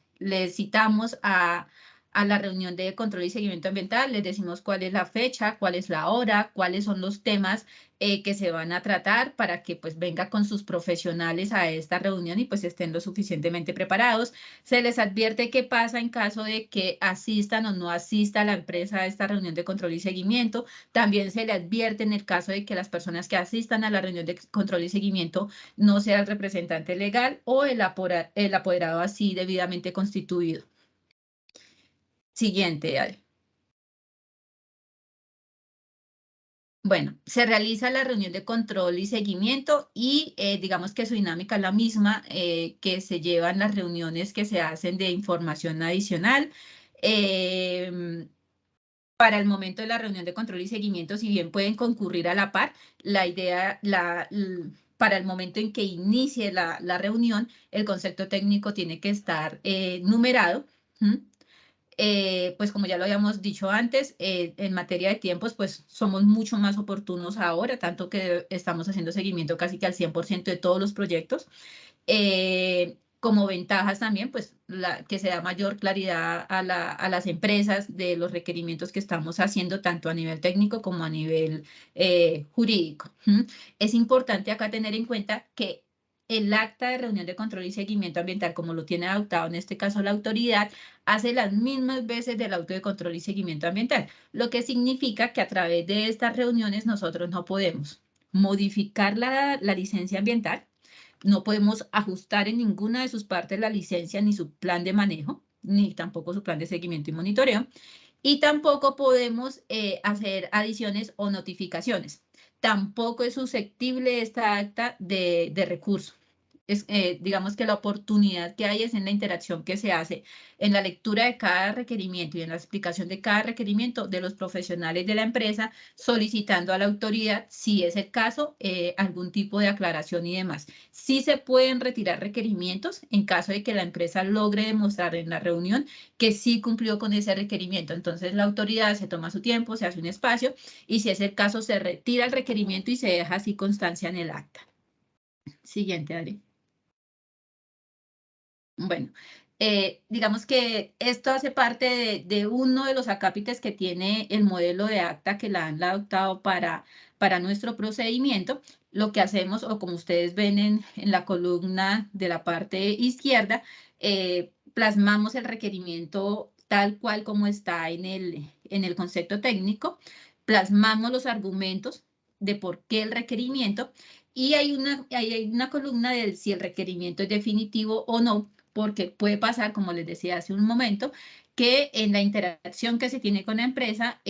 citamos a la reunión de control y seguimiento ambiental, les decimos cuál es la fecha, cuál es la hora, cuáles son los temas que se van a tratar para que pues venga con sus profesionales a esta reunión y pues estén lo suficientemente preparados. Se les advierte qué pasa en caso de que asistan o no asista la empresa a esta reunión de control y seguimiento. También se le advierte en el caso de que las personas que asistan a la reunión de control y seguimiento no sea el representante legal o el apoderado así debidamente constituido. Siguiente, Adri. Bueno, se realiza la reunión de control y seguimiento y digamos que su dinámica es la misma que se llevan las reuniones que se hacen de información adicional. Para el momento de la reunión de control y seguimiento, si bien pueden concurrir a la par, la idea, para el momento en que inicie la reunión, el concepto técnico tiene que estar numerado. Pues como ya lo habíamos dicho antes, en materia de tiempos, pues somos mucho más oportunos ahora, tanto que estamos haciendo seguimiento casi que al 100% de todos los proyectos. Como ventajas también, pues que se da mayor claridad a las empresas de los requerimientos que estamos haciendo, tanto a nivel técnico como a nivel jurídico. Es importante acá tener en cuenta que el acta de reunión de control y seguimiento ambiental, como lo tiene adoptado en este caso la autoridad, hace las mismas veces del auto de control y seguimiento ambiental, lo que significa que a través de estas reuniones nosotros no podemos modificar la licencia ambiental, no podemos ajustar en ninguna de sus partes la licencia ni su plan de manejo, ni tampoco su plan de seguimiento y monitoreo, y tampoco podemos hacer adiciones o notificaciones. Tampoco es susceptible esta acta de recurso. Digamos que la oportunidad que hay es en la interacción que se hace en la lectura de cada requerimiento y en la explicación de cada requerimiento de los profesionales de la empresa, solicitando a la autoridad, si es el caso, algún tipo de aclaración y demás. Sí se pueden retirar requerimientos en caso de que la empresa logre demostrar en la reunión que sí cumplió con ese requerimiento. Entonces la autoridad se toma su tiempo, se hace un espacio y si es el caso se retira el requerimiento y se deja así constancia en el acta. Siguiente, Adri. Bueno, digamos que esto hace parte de uno de los acápites que tiene el modelo de acta que la han adoptado para nuestro procedimiento. Lo que hacemos, o como ustedes ven en la columna de la parte izquierda, plasmamos el requerimiento tal cual como está en el concepto técnico, plasmamos los argumentos de por qué el requerimiento y hay una columna de si el requerimiento es definitivo o no, porque puede pasar, como les decía hace un momento, que en la interacción que se tiene con la empresa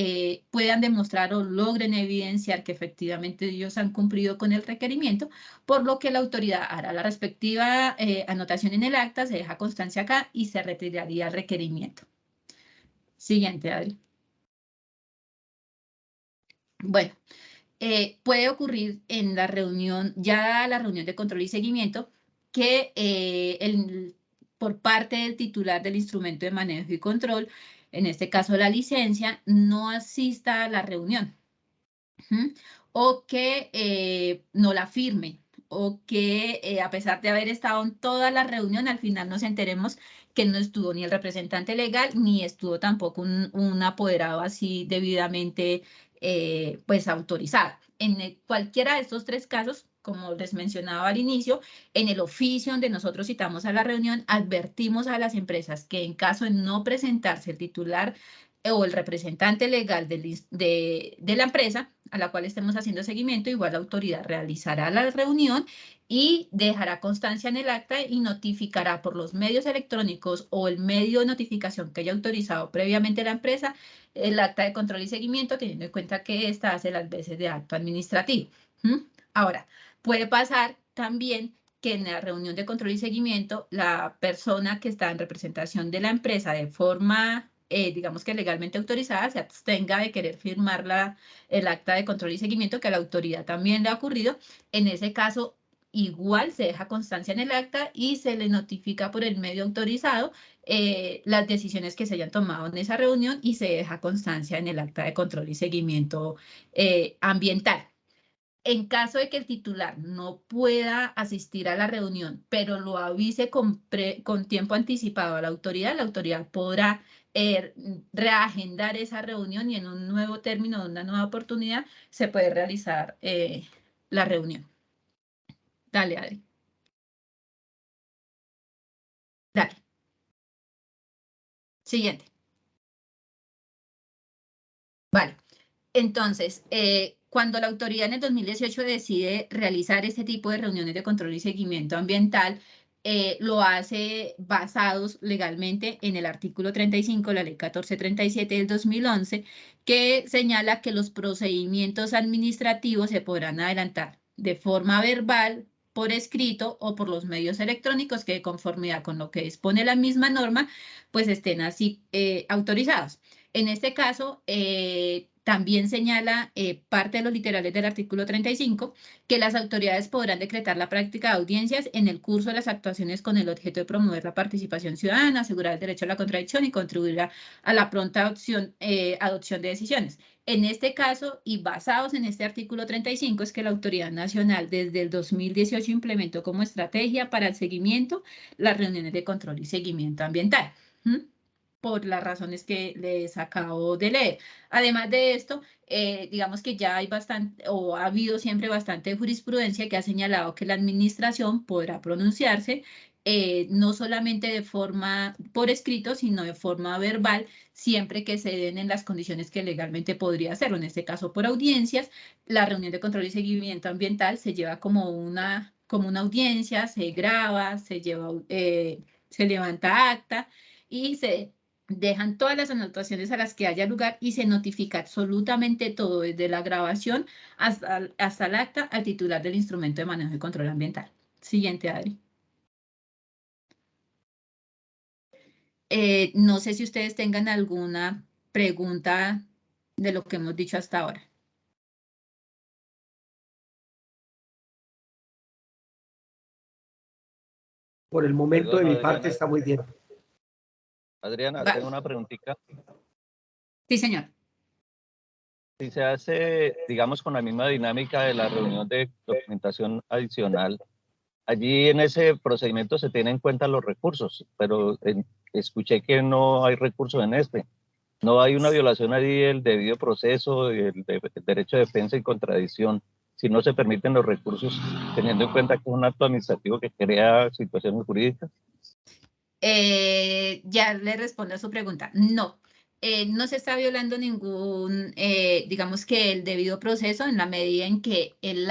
puedan demostrar o logren evidenciar que efectivamente ellos han cumplido con el requerimiento, por lo que la autoridad hará la respectiva anotación en el acta, se deja constancia acá y se retiraría el requerimiento. Siguiente, Adri. Bueno, puede ocurrir en la reunión, ya la reunión de control y seguimiento, que por parte del titular del instrumento de manejo y control, en este caso la licencia, no asista a la reunión o que no la firme o que a pesar de haber estado en toda la reunión, al final nos enteremos que no estuvo ni el representante legal ni estuvo tampoco un apoderado así debidamente pues autorizado. En cualquiera de estos tres casos, como les mencionaba al inicio, en el oficio donde nosotros citamos a la reunión, advertimos a las empresas que en caso de no presentarse el titular o el representante legal de la empresa a la cual estemos haciendo seguimiento, igual la autoridad realizará la reunión y dejará constancia en el acta y notificará por los medios electrónicos o el medio de notificación que haya autorizado previamente la empresa el acta de control y seguimiento, teniendo en cuenta que esta hace las veces de acto administrativo. Ahora, puede pasar también que en la reunión de control y seguimiento, la persona que está en representación de la empresa de forma, digamos que legalmente autorizada, se abstenga de querer firmar el acta de control y seguimiento que a la autoridad también le ha ocurrido. En ese caso, igual se deja constancia en el acta y se le notifica por el medio autorizado las decisiones que se hayan tomado en esa reunión y se deja constancia en el acta de control y seguimiento ambiental. En caso de que el titular no pueda asistir a la reunión, pero lo avise con tiempo anticipado a la autoridad podrá reagendar esa reunión y en un nuevo término, una nueva oportunidad, se puede realizar la reunión. Dale, Adri. Dale. Siguiente. Vale. Entonces, cuando la autoridad en el 2018 decide realizar este tipo de reuniones de control y seguimiento ambiental, lo hace basados legalmente en el artículo 35 de la ley 1437 del 2011, que señala que los procedimientos administrativos se podrán adelantar de forma verbal, por escrito o por los medios electrónicos que de conformidad con lo que dispone la misma norma, pues estén así autorizados. En este caso, también señala parte de los literales del artículo 35 que las autoridades podrán decretar la práctica de audiencias en el curso de las actuaciones con el objeto de promover la participación ciudadana, asegurar el derecho a la contradicción y contribuir a la pronta adopción de decisiones. En este caso, y basados en este artículo 35, es que la Autoridad Nacional desde el 2018 implementó como estrategia para el seguimiento las reuniones de control y seguimiento ambiental. Por las razones que les acabo de leer. Además de esto, digamos que ya hay bastante, o ha habido siempre bastante jurisprudencia que ha señalado que la administración podrá pronunciarse no solamente de forma por escrito, sino de forma verbal, siempre que se den en las condiciones que legalmente podría hacerlo. En este caso, por audiencias, la reunión de control y seguimiento ambiental se lleva como una audiencia, se graba, se levanta acta y se dejan todas las anotaciones a las que haya lugar y se notifica absolutamente todo, desde la grabación hasta el acta, al titular del instrumento de manejo y control ambiental. Siguiente, Adri. No sé si ustedes tengan alguna pregunta de lo que hemos dicho hasta ahora. Por el momento, de mi parte, está muy bien. Adriana, tengo una preguntita. Sí, señor. Si se hace, digamos, con la misma dinámica de la reunión de documentación adicional, allí en ese procedimiento se tienen en cuenta los recursos, pero escuché que no hay recursos en este. No hay una violación allí del debido proceso, el derecho de defensa y contradicción, si no se permiten los recursos, teniendo en cuenta que es un acto administrativo que crea situaciones jurídicas. Ya le respondo a su pregunta. No. No se está violando ningún, digamos que el debido proceso en la medida en que el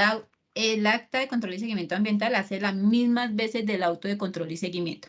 acta de control y seguimiento ambiental hace las mismas veces del auto de control y seguimiento.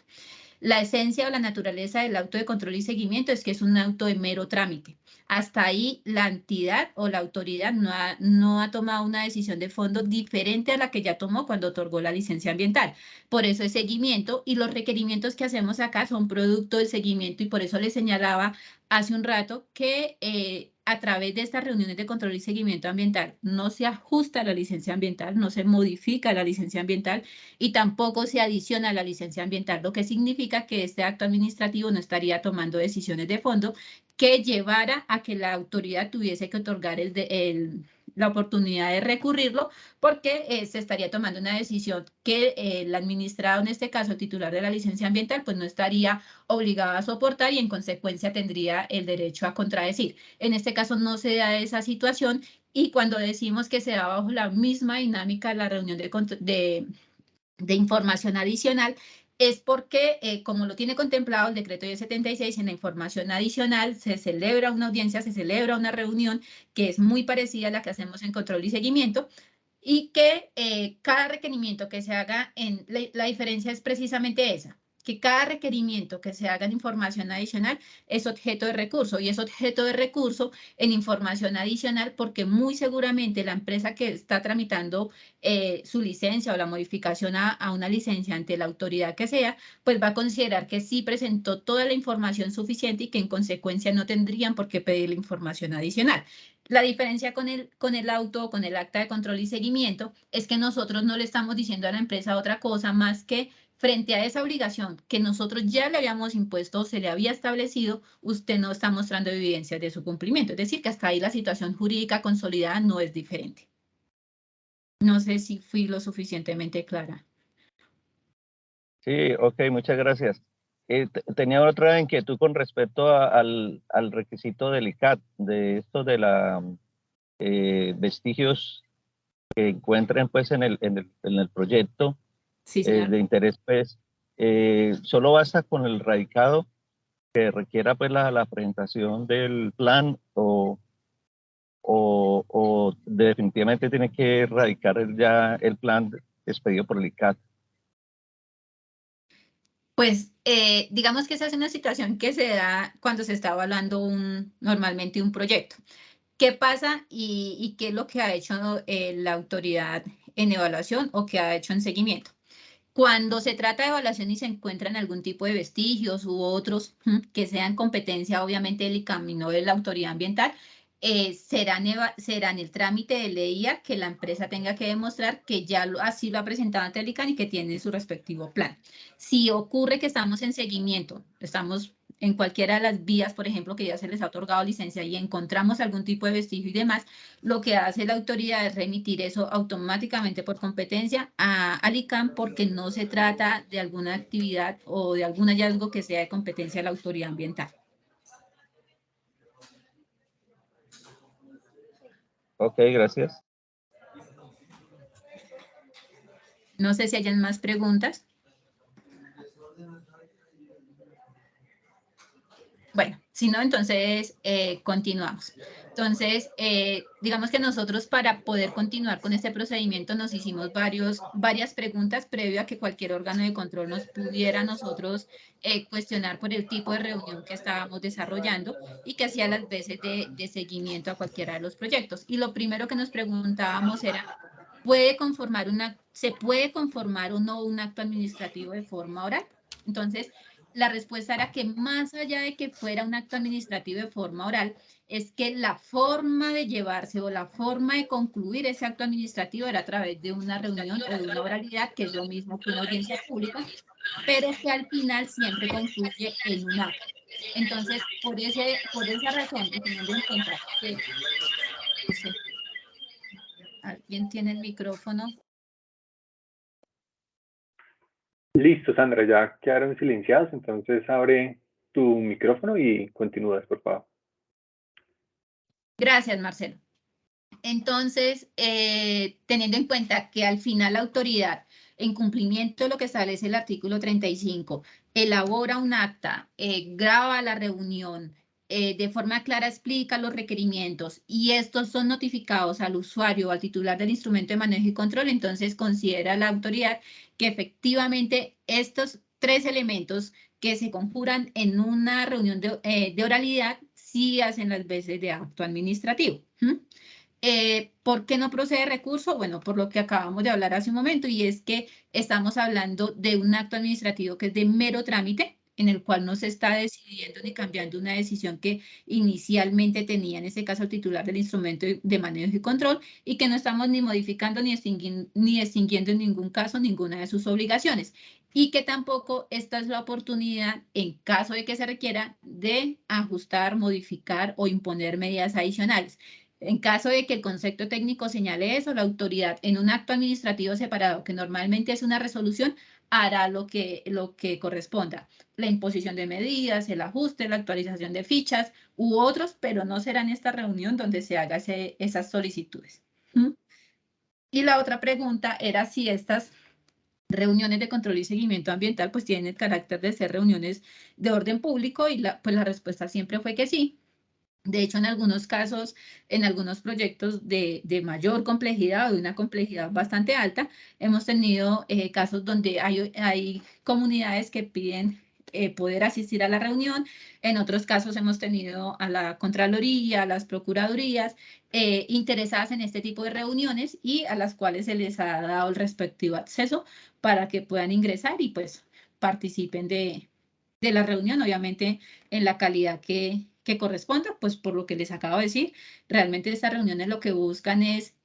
La esencia o la naturaleza del auto de control y seguimiento es que es un auto de mero trámite. Hasta ahí la entidad o la autoridad no ha tomado una decisión de fondo diferente a la que ya tomó cuando otorgó la licencia ambiental. Por eso es seguimiento y los requerimientos que hacemos acá son producto del seguimiento y por eso les señalaba hace un rato que a través de estas reuniones de control y seguimiento ambiental no se ajusta la licencia ambiental, no se modifica la licencia ambiental y tampoco se adiciona a la licencia ambiental, lo que significa que este acto administrativo no estaría tomando decisiones de fondo que llevara a que la autoridad tuviese que otorgar la oportunidad de recurrirlo porque se estaría tomando una decisión que el administrado, en este caso el titular de la licencia ambiental, pues no estaría obligado a soportar y en consecuencia tendría el derecho a contradecir. En este caso no se da esa situación y cuando decimos que se da bajo la misma dinámica la reunión de información adicional, es porque, como lo tiene contemplado el decreto 1076, en la información adicional se celebra una audiencia, se celebra una reunión que es muy parecida a la que hacemos en control y seguimiento, y que cada requerimiento que se haga, la diferencia es precisamente esa. que cada requerimiento que se haga en información adicional es objeto de recurso, y es objeto de recurso en información adicional porque muy seguramente la empresa que está tramitando su licencia o la modificación a una licencia ante la autoridad que sea, pues va a considerar que sí presentó toda la información suficiente y que en consecuencia no tendrían por qué pedir la información adicional. La diferencia con el auto o con el acta de control y seguimiento es que nosotros no le estamos diciendo a la empresa otra cosa más que frente a esa obligación que nosotros ya le habíamos impuesto o se le había establecido, usted no está mostrando evidencias de su cumplimiento. Es decir, que hasta ahí la situación jurídica consolidada no es diferente. No sé si fui lo suficientemente clara. Sí, ok, muchas gracias. Tenía otra inquietud con respecto al requisito del ICAT, de esto de la vestigios que encuentren pues en el proyecto Sí, señor. de interés, pues, solo basta con el radicado que requiera pues la presentación del plan o definitivamente tiene que radicar ya el plan expedido por el ICAT. Pues digamos que esa es una situación que se da cuando se está evaluando normalmente un proyecto. ¿Qué pasa y qué es lo que ha hecho la autoridad en evaluación o qué ha hecho en seguimiento? Cuando se trata de evaluación y se encuentran algún tipo de vestigios u otros que sean competencia, obviamente, del ICAM y no de la autoridad ambiental, serán el trámite de leía que la empresa tenga que demostrar que ya así lo ha presentado ante el ICAM y que tiene su respectivo plan. Si ocurre que estamos en seguimiento, estamos en cualquiera de las vías, por ejemplo, que ya se les ha otorgado licencia y encontramos algún tipo de vestigio y demás, lo que hace la autoridad es remitir eso automáticamente por competencia al ICAM porque no se trata de alguna actividad o de algún hallazgo que sea de competencia de la autoridad ambiental. Ok, gracias. No sé si hayan más preguntas. Bueno, si no, entonces continuamos. Entonces, digamos que nosotros para poder continuar con este procedimiento nos hicimos varias preguntas previo a que cualquier órgano de control nos pudiera nosotros cuestionar por el tipo de reunión que estábamos desarrollando y que hacía las veces de seguimiento a cualquiera de los proyectos. Y lo primero que nos preguntábamos era, ¿se puede conformar o no un acto administrativo de forma oral? Entonces, la respuesta era que más allá de que fuera un acto administrativo de forma oral, es que la forma de llevarse o la forma de concluir ese acto administrativo era a través de una reunión o de una oralidad, que es lo mismo que una audiencia pública, pero que al final siempre concluye en un acto. Entonces, por esa razón, y teniendo en cuenta que ¿alguien tiene el micrófono? Listo, Sandra, ya quedaron silenciados, entonces abre tu micrófono y continúas, por favor. Gracias, Marcelo. Entonces, teniendo en cuenta que al final la autoridad, en cumplimiento de lo que establece el artículo 35, elabora un acta, graba la reunión, de forma clara explica los requerimientos y estos son notificados al usuario o al titular del instrumento de manejo y control, entonces considera la autoridad que efectivamente estos tres elementos que se conjuran en una reunión de oralidad sí hacen las veces de acto administrativo. ¿Por qué no procede recurso? Bueno, por lo que acabamos de hablar hace un momento, y es que estamos hablando de un acto administrativo que es de mero trámite, en el cual no se está decidiendo ni cambiando una decisión que inicialmente tenía, en este caso, el titular del instrumento de manejo y control, y que no estamos ni modificando ni extinguiendo en ningún caso ninguna de sus obligaciones. Y que tampoco esta es la oportunidad, en caso de que se requiera, de ajustar, modificar o imponer medidas adicionales. En caso de que el concepto técnico señale eso, la autoridad en un acto administrativo separado, que normalmente es una resolución, hará lo que corresponda. La imposición de medidas, el ajuste, la actualización de fichas u otros, pero no será en esta reunión donde se hagan esas solicitudes. Y la otra pregunta era si estas reuniones de control y seguimiento ambiental pues tienen el carácter de ser reuniones de orden público y pues la respuesta siempre fue que sí. De hecho, en algunos casos, en algunos proyectos de mayor complejidad o de una complejidad bastante alta, hemos tenido casos donde hay comunidades que piden poder asistir a la reunión. En otros casos hemos tenido a la Contraloría, a las Procuradurías interesadas en este tipo de reuniones y a las cuales se les ha dado el respectivo acceso para que puedan ingresar y pues participen de la reunión, obviamente en la calidad que corresponda, pues por lo que les acabo de decir, realmente estas reuniones lo que buscan es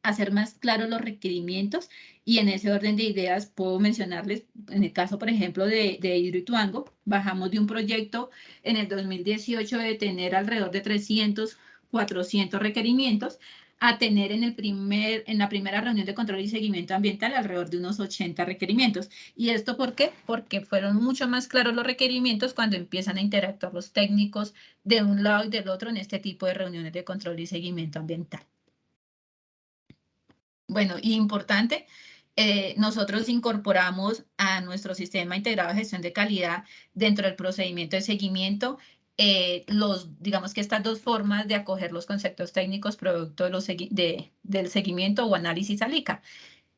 hacer más claros los requerimientos y en ese orden de ideas puedo mencionarles, en el caso, por ejemplo, de Hidroituango, bajamos de un proyecto en el 2018 de tener alrededor de 300, 400 requerimientos a tener en la primera reunión de control y seguimiento ambiental alrededor de unos 80 requerimientos. ¿Y esto por qué? Porque fueron mucho más claros los requerimientos cuando empiezan a interactuar los técnicos de un lado y del otro en este tipo de reuniones de control y seguimiento ambiental. Bueno, y importante, nosotros incorporamos a nuestro sistema integrado de gestión de calidad dentro del procedimiento de seguimiento digamos que estas dos formas de acoger los conceptos técnicos producto del seguimiento o análisis ALICA,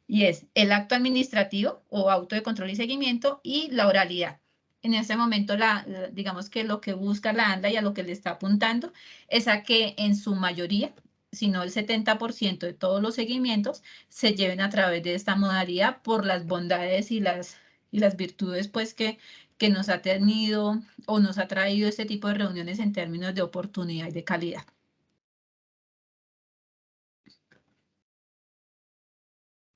y es el acto administrativo o auto de control y seguimiento y la oralidad. En este momento, digamos que lo que busca la ANDA y a lo que le está apuntando es a que en su mayoría, si no el 70% de todos los seguimientos, se lleven a través de esta modalidad por las bondades y las virtudes pues que nos ha tenido o nos ha traído este tipo de reuniones en términos de oportunidad y de calidad.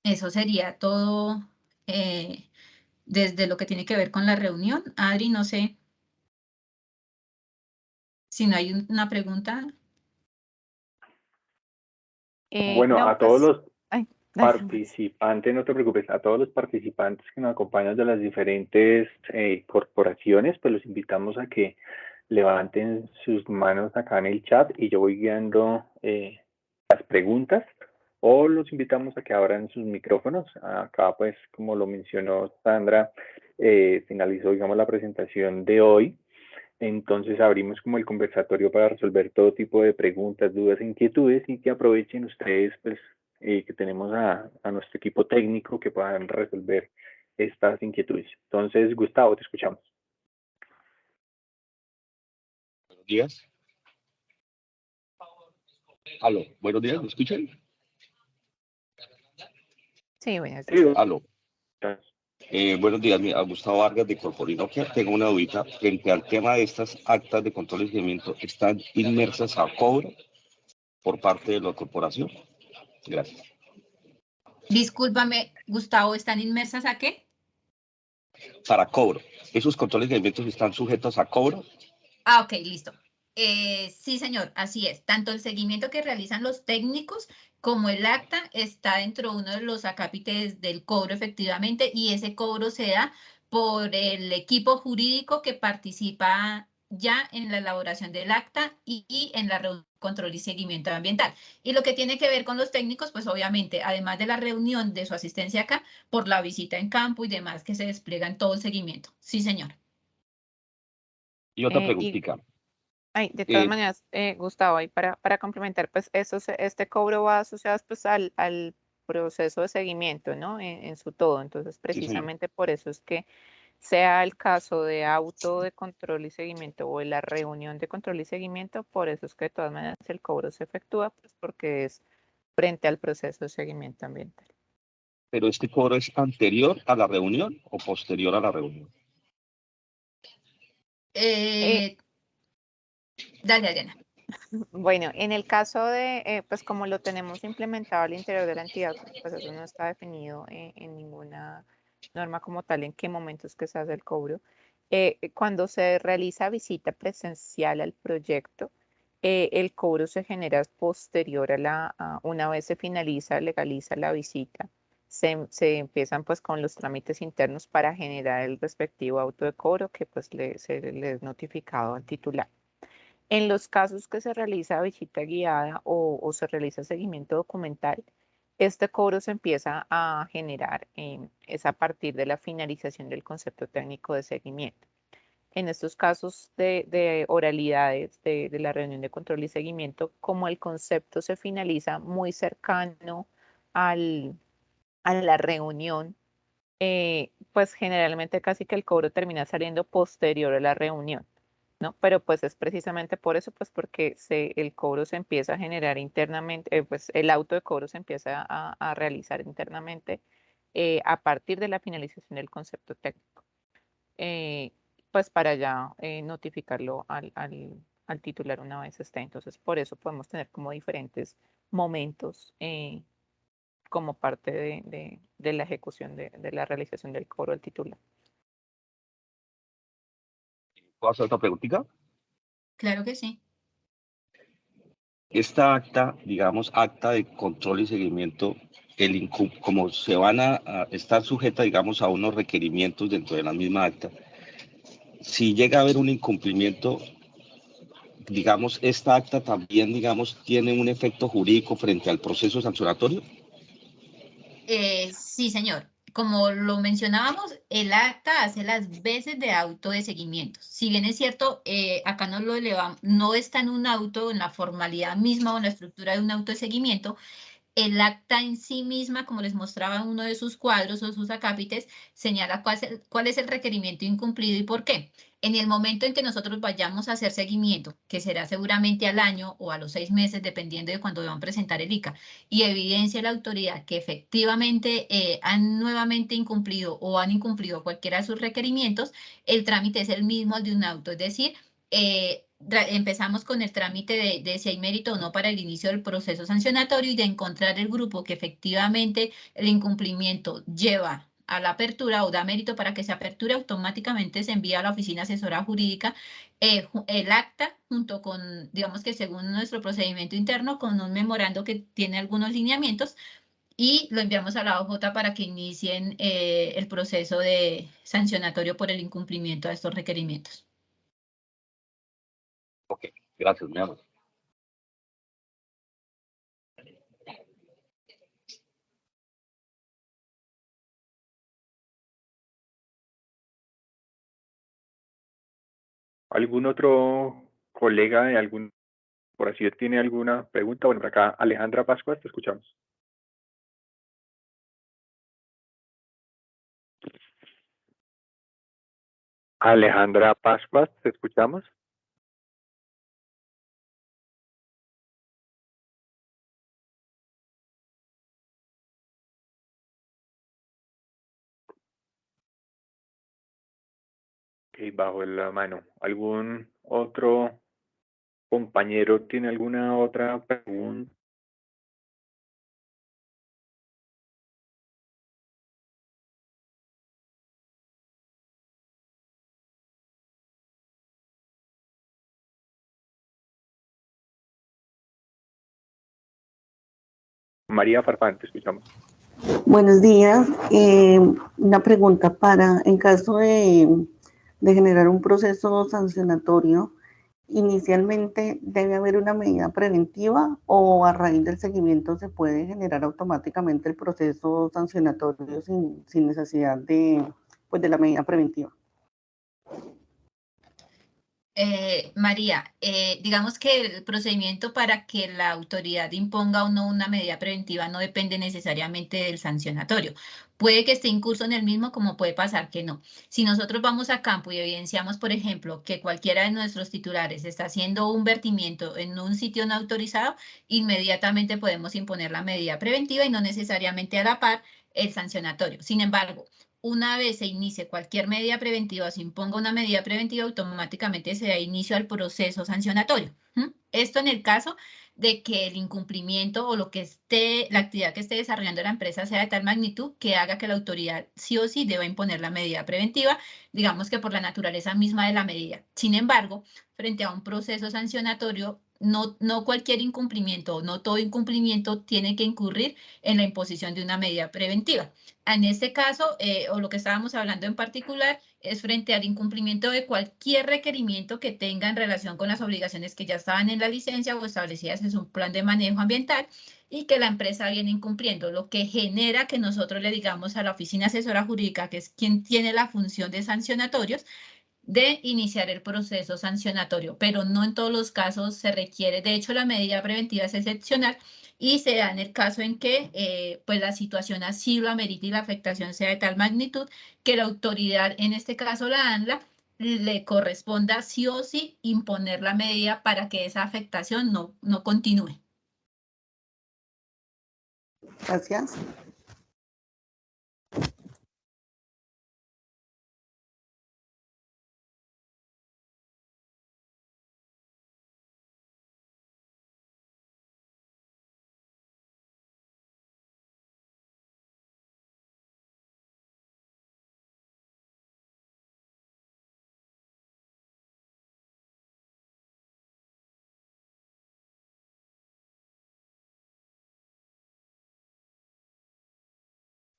Eso sería todo desde lo que tiene que ver con la reunión. Adri, no sé si no hay una pregunta. Bueno, No, a todos pues, los ay, participantes, no te preocupes, a todos los participantes que nos acompañan de las diferentes corporaciones, pues los invitamos a que levanten sus manos acá en el chat y yo voy guiando las preguntas, o los invitamos a que abran sus micrófonos. Acá, pues, como lo mencionó Sandra, finalizó, digamos, la presentación de hoy. Entonces abrimos como el conversatorio para resolver todo tipo de preguntas, dudas e inquietudes, y que aprovechen ustedes, pues, que tenemos a nuestro equipo técnico que puedan resolver estas inquietudes. Entonces, Gustavo, te escuchamos. Buenos días. Aló, buenos días, ¿me escuchan? sí, bueno, Sí, Aló. Buenos días, a Gustavo Vargas de Corporinoquia. Tengo una dudita frente al tema de estas actas de control y seguimiento. ¿Están inmersas a cobro por parte de la corporación? Gracias. Discúlpame, Gustavo, ¿están inmersas a qué? Para cobro. ¿Esos controles y seguimientos están sujetos a cobro? Ah, ok, listo. Sí, señor, así es. Tanto el seguimiento que realizan los técnicos como el acta está dentro de uno de los acápites del cobro, efectivamente, y ese cobro se da por el equipo jurídico que participa ya en la elaboración del acta y en la reunión de control y seguimiento ambiental. Y lo que tiene que ver con los técnicos, pues obviamente, además de la reunión de su asistencia acá, por la visita en campo y demás que se despliega en todo el seguimiento. Sí, señor. Y otra y preguntita. de todas maneras, Gustavo, y para complementar, pues este cobro va asociado pues al proceso de seguimiento, ¿no? En su todo. Entonces, Sí, señor. precisamente por eso es que sea el caso de auto de control y seguimiento o de la reunión de control y seguimiento, por eso es que de todas maneras el cobro se efectúa, pues porque es frente al proceso de seguimiento ambiental. ¿Pero este cobro es anterior a la reunión o posterior a la reunión? Dale, Adriana. Bueno, en el caso de, pues como lo tenemos implementado al interior de la entidad, pues eso no está definido en ninguna norma como tal en qué momentos que se hace el cobro. Cuando se realiza visita presencial al proyecto, el cobro se genera posterior una vez se finaliza, legaliza la visita, se empiezan pues con los trámites internos para generar el respectivo auto de cobro que pues se le es notificado al titular. En los casos que se realiza visita guiada o se realiza seguimiento documental, este cobro se empieza a generar es a partir de la finalización del concepto técnico de seguimiento. en estos casos de oralidades de la reunión de control y seguimiento, como el concepto se finaliza muy cercano a la reunión, pues generalmente casi que el cobro termina saliendo posterior a la reunión, ¿no? Pero pues es precisamente por eso, pues porque el cobro se empieza a generar internamente, pues el auto de cobro se empieza a realizar internamente a partir de la finalización del concepto técnico. Pues para ya notificarlo al titular una vez esté. Entonces, por eso podemos tener como diferentes momentos como parte de la ejecución de la realización del cobro del titular. ¿Puedo hacer otra preguntita? Claro que sí. Esta acta, digamos, acta de control y seguimiento, como se van a estar sujeta, digamos, a unos requerimientos dentro de la misma acta, si llega a haber un incumplimiento, digamos, esta acta también, digamos, tiene un efecto jurídico frente al proceso sancionatorio. Sí, señor. Como lo mencionábamos, el acta hace las veces de auto de seguimiento. Si bien es cierto, acá no lo elevamos, no está en un auto, en la formalidad misma o en la estructura de un auto de seguimiento, el acta en sí misma, como les mostraba en uno de sus cuadros o sus acápites, señala cuál es el requerimiento incumplido y por qué. En el momento en que nosotros vayamos a hacer seguimiento, que será seguramente al año o a los 6 meses, dependiendo de cuándo van a presentar el ICA, y evidencia la autoridad que efectivamente han nuevamente incumplido o han incumplido cualquiera de sus requerimientos, el trámite es el mismo al de un auto, es decir, empezamos con el trámite de si hay mérito o no para el inicio del proceso sancionatorio y de encontrar el grupo que efectivamente el incumplimiento lleva a la apertura o da mérito para que se aperture, automáticamente se envía a la oficina asesora jurídica el acta junto con, digamos que según nuestro procedimiento interno, con un memorando que tiene algunos lineamientos y lo enviamos a la OJ para que inicien el proceso de sancionatorio por el incumplimiento de estos requerimientos. Ok, gracias, mi amor. ¿Algún otro colega de algún, por así decirlo, tiene alguna pregunta? Bueno, por acá Alejandra Pascuas, te escuchamos. Alejandra Pascuas, ¿te escuchamos? Ok, bajo la mano. ¿Algún otro compañero tiene alguna otra pregunta? María Farfán, te escuchamos. Buenos días. Una pregunta en caso de generar un proceso sancionatorio, ¿inicialmente debe haber una medida preventiva o a raíz del seguimiento se puede generar automáticamente el proceso sancionatorio sin necesidad de la medida preventiva? María, digamos que el procedimiento para que la autoridad imponga o no una medida preventiva no depende necesariamente del sancionatorio. Puede que esté incurso en el mismo, como puede pasar que no. Si nosotros vamos a campo y evidenciamos, por ejemplo, que cualquiera de nuestros titulares está haciendo un vertimiento en un sitio no autorizado, inmediatamente podemos imponer la medida preventiva y no necesariamente a la par el sancionatorio. Sin embargo, una vez se inicie cualquier medida preventiva, se imponga una medida preventiva, automáticamente se da inicio al proceso sancionatorio. Esto en el caso de que el incumplimiento o la actividad que esté desarrollando la empresa sea de tal magnitud que haga que la autoridad sí o sí deba imponer la medida preventiva, digamos que por la naturaleza misma de la medida. Sin embargo, frente a un proceso sancionatorio, no cualquier incumplimiento o no todo incumplimiento tiene que incurrir en la imposición de una medida preventiva. En este caso, o lo que estábamos hablando en particular, es frente al incumplimiento de cualquier requerimiento que tenga en relación con las obligaciones que ya estaban en la licencia o establecidas en su plan de manejo ambiental y que la empresa viene incumpliendo, lo que genera que nosotros le digamos a la oficina asesora jurídica, que es quien tiene la función de sancionatorios, de iniciar el proceso sancionatorio, pero no en todos los casos se requiere. De hecho, la medida preventiva es excepcional y se da en el caso en que pues la situación así lo amerite y la afectación sea de tal magnitud que la autoridad, en este caso la ANLA, le corresponda sí o sí imponer la medida para que esa afectación no continúe. Gracias.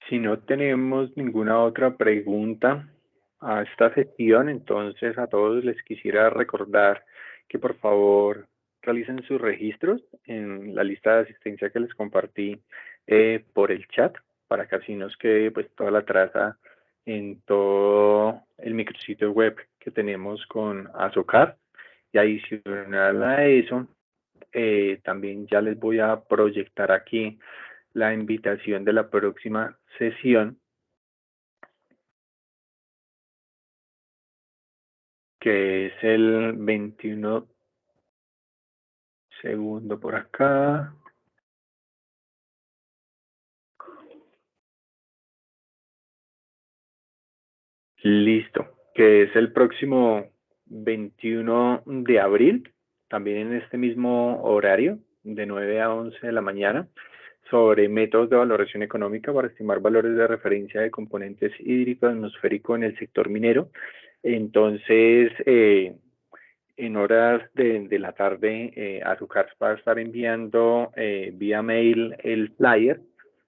Si no tenemos ninguna otra pregunta a esta sesión, entonces a todos les quisiera recordar que por favor realicen sus registros en la lista de asistencia que les compartí por el chat, para que así nos quede pues toda la traza en todo el micrositio web que tenemos con Azocar. Y adicional a eso, también ya les voy a proyectar aquí la invitación de la próxima sesión, que es el 21, segundo por acá. Listo, que es el próximo 21 de abril, también en este mismo horario, de 9 a 11 de la mañana, sobre métodos de valoración económica para estimar valores de referencia de componentes hídrico atmosférico en el sector minero. Entonces, en horas de la tarde, Azucar va a estar enviando vía mail el flyer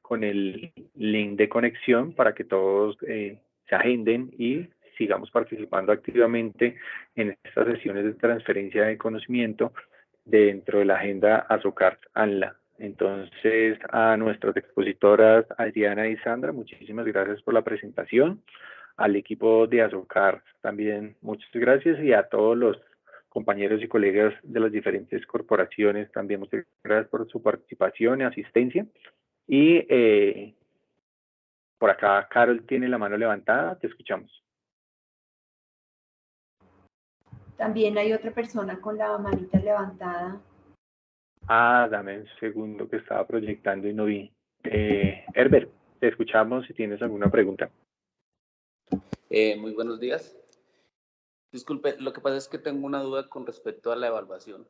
con el link de conexión para que todos se agenden y sigamos participando activamente en estas sesiones de transferencia de conocimiento dentro de la agenda Azucar ANLA. Entonces, a nuestras expositoras Adriana y Sandra, muchísimas gracias por la presentación. Al equipo de Azucar también muchas gracias, y a todos los compañeros y colegas de las diferentes corporaciones también muchas gracias por su participación y asistencia. Y por acá Carol tiene la mano levantada, te escuchamos. También hay otra persona con la manita levantada. Dame un segundo que estaba proyectando y no vi. Herbert, te escuchamos si tienes alguna pregunta. Muy buenos días. Disculpe, lo que pasa es que tengo una duda con respecto a la evaluación.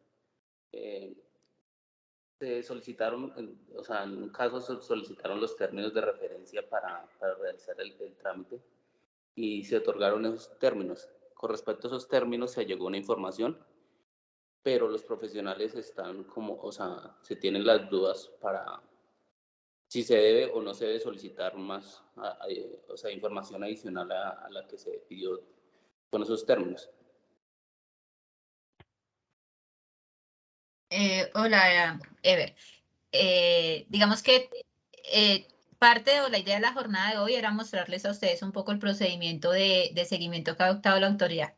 Se solicitaron, o sea, en un caso se solicitaron los términos de referencia para realizar el trámite y se otorgaron esos términos. Con respecto a esos términos se llegó una información, pero los profesionales están como, o sea, se tienen las dudas para si se debe o no se debe solicitar más, o sea, información adicional a la que se pidió con esos términos. Hola, Ever. Digamos que parte o la idea de la jornada de hoy era mostrarles a ustedes un poco el procedimiento de seguimiento que ha adoptado la autoridad.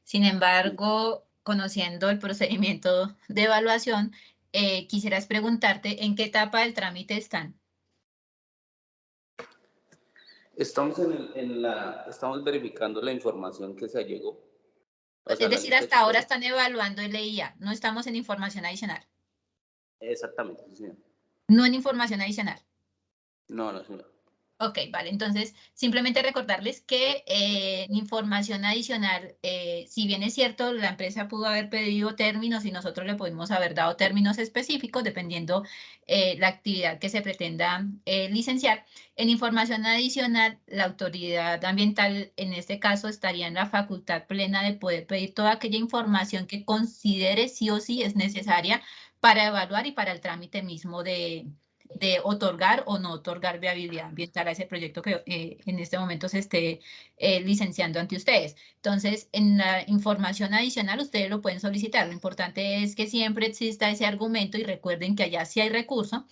Sin embargo, conociendo el procedimiento de evaluación, quisieras preguntarte en qué etapa del trámite están. Estamos estamos verificando la información que se llegó. O sea, es decir, hasta ahora están evaluando el EIA, no estamos en información adicional. Exactamente, sí, señor. No en información adicional. No, no, señor. Ok, vale, entonces simplemente recordarles que información adicional, si bien es cierto, la empresa pudo haber pedido términos y nosotros le pudimos haber dado términos específicos dependiendo la actividad que se pretenda licenciar. En información adicional, la autoridad ambiental en este caso estaría en la facultad plena de poder pedir toda aquella información que considere sí o sí es necesaria para evaluar y para el trámite mismo de otorgar o no otorgar viabilidad ambiental a ese proyecto que en este momento se esté licenciando ante ustedes. Entonces, en la información adicional ustedes lo pueden solicitar. Lo importante es que siempre exista ese argumento y recuerden que allá sí hay recurso.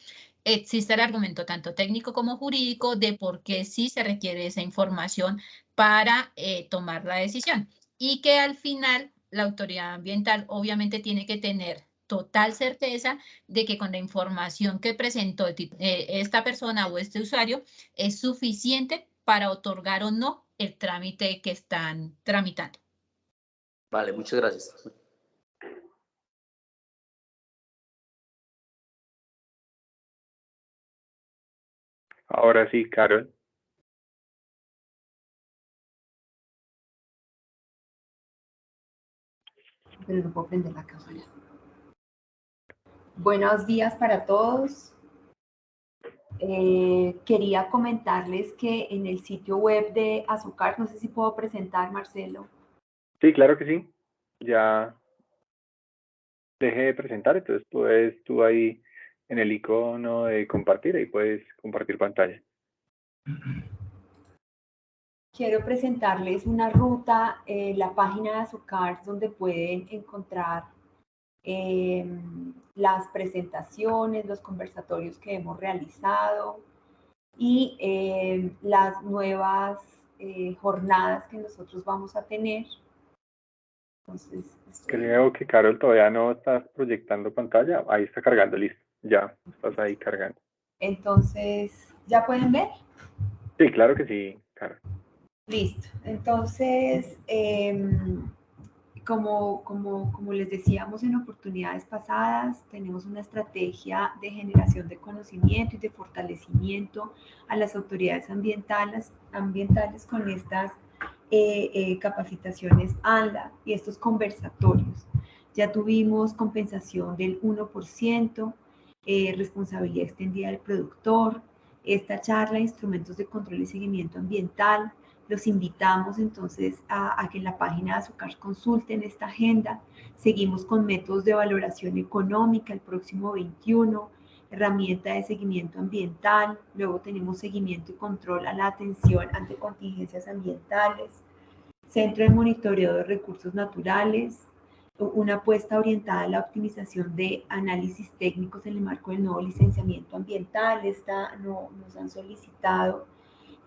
Existe el argumento tanto técnico como jurídico de por qué sí se requiere esa información para tomar la decisión. y que al final la autoridad ambiental obviamente tiene que tener total certeza de que con la información que presentó esta persona o este usuario es suficiente para otorgar o no el trámite que están tramitando. Vale, muchas gracias. Ahora sí, Carol. Pero no puedo prender la cámara. Buenos días para todos. Quería comentarles que en el sitio web de Azucar, no sé si puedo presentar, Marcelo. Sí, claro que sí. Ya dejé de presentar, entonces puedes tú ahí en el icono de compartir, ahí puedes compartir pantalla. Quiero presentarles una ruta, la página de Azucar, donde pueden encontrar las presentaciones, los conversatorios que hemos realizado y las nuevas jornadas que nosotros vamos a tener. Entonces, Creo que Carol todavía no estás proyectando pantalla. Ahí está cargando, listo. Ya, estás ahí cargando. Entonces, ¿ya pueden ver? Sí, claro que sí, Carol. Listo. Entonces, como les decíamos en oportunidades pasadas, tenemos una estrategia de generación de conocimiento y de fortalecimiento a las autoridades ambientales con estas capacitaciones ANLA y estos conversatorios. Ya tuvimos compensación del 1%, responsabilidad extendida del productor, esta charla, instrumentos de control y seguimiento ambiental. Los invitamos entonces a que en la página de Azucar consulten esta agenda. Seguimos con métodos de valoración económica el próximo 21, herramienta de seguimiento ambiental, luego tenemos seguimiento y control a la atención ante contingencias ambientales, centro de monitoreo de recursos naturales, una apuesta orientada a la optimización de análisis técnicos en el marco del nuevo licenciamiento ambiental. Nos han solicitado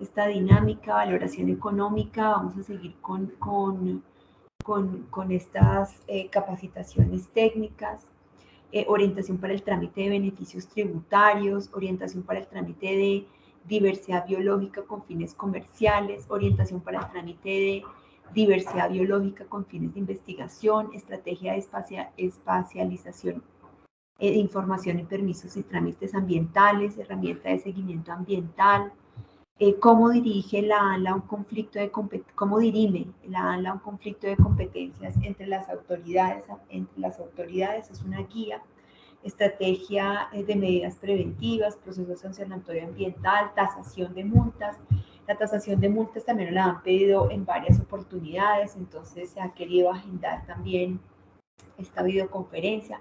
esta dinámica, valoración económica. Vamos a seguir con estas capacitaciones técnicas, orientación para el trámite de beneficios tributarios, orientación para el trámite de diversidad biológica con fines comerciales, orientación para el trámite de diversidad biológica con fines de investigación, estrategia de espacialización de información y permisos y trámites ambientales, herramienta de seguimiento ambiental, cómo dirige la ANLA un conflicto de cómo dirime la ANLA un conflicto de competencias entre las autoridades. Es una guía, estrategia de medidas preventivas, proceso sancionatorio ambiental, tasación de multas. La tasación de multas también la han pedido en varias oportunidades, entonces se ha querido agendar también esta videoconferencia.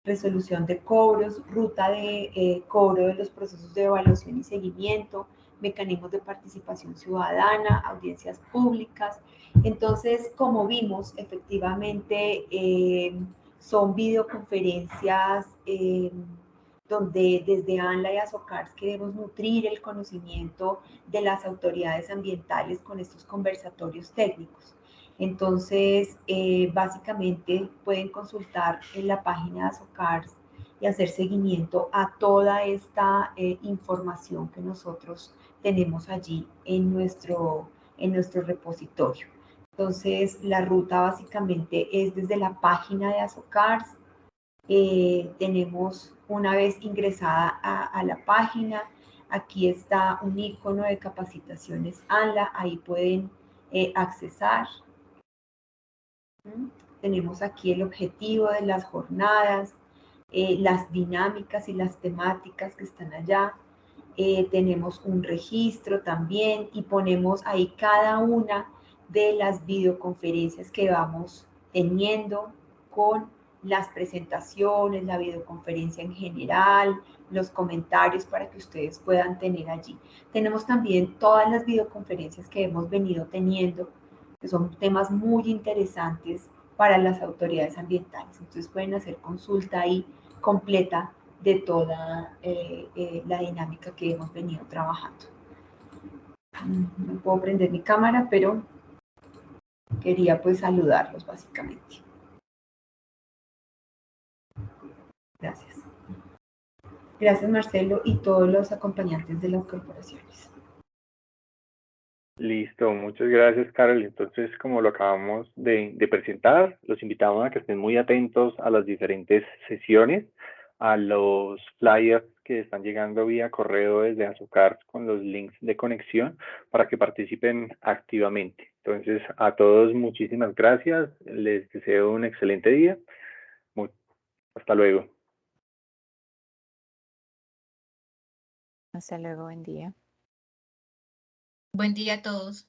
Resolución de cobros, ruta de cobro de los procesos de evaluación y seguimiento, mecanismos de participación ciudadana, audiencias públicas. Entonces, como vimos, efectivamente son videoconferencias donde desde ANLA y Azucar queremos nutrir el conocimiento de las autoridades ambientales con estos conversatorios técnicos. Entonces, básicamente pueden consultar en la página de Azucar y hacer seguimiento a toda esta información que nosotros tenemos allí en nuestro repositorio. Entonces, la ruta básicamente es desde la página de Azucar. Tenemos una vez ingresada a la página, aquí está un icono de capacitaciones ANLA, ahí pueden accesar. Tenemos aquí el objetivo de las jornadas, las dinámicas y las temáticas que están allá. Tenemos un registro también y ponemos ahí cada una de las videoconferencias que vamos teniendo con las presentaciones, la videoconferencia en general, los comentarios para que ustedes puedan tener allí. Tenemos también todas las videoconferencias que hemos venido teniendo, que son temas muy interesantes para las autoridades ambientales. Entonces pueden hacer consulta ahí completa de toda la dinámica que hemos venido trabajando. No puedo prender mi cámara, pero Quería pues saludarlos básicamente. Gracias. Gracias Marcelo y todos los acompañantes de las corporaciones. Listo, muchas gracias, Carol. Entonces, como lo acabamos de presentar, los invitamos a que estén muy atentos a las diferentes sesiones, a los flyers que están llegando vía correo desde Azucar con los links de conexión para que participen activamente. Entonces, a todos muchísimas gracias. Les deseo un excelente día. Hasta luego. Hasta luego, buen día. Buen día a todos.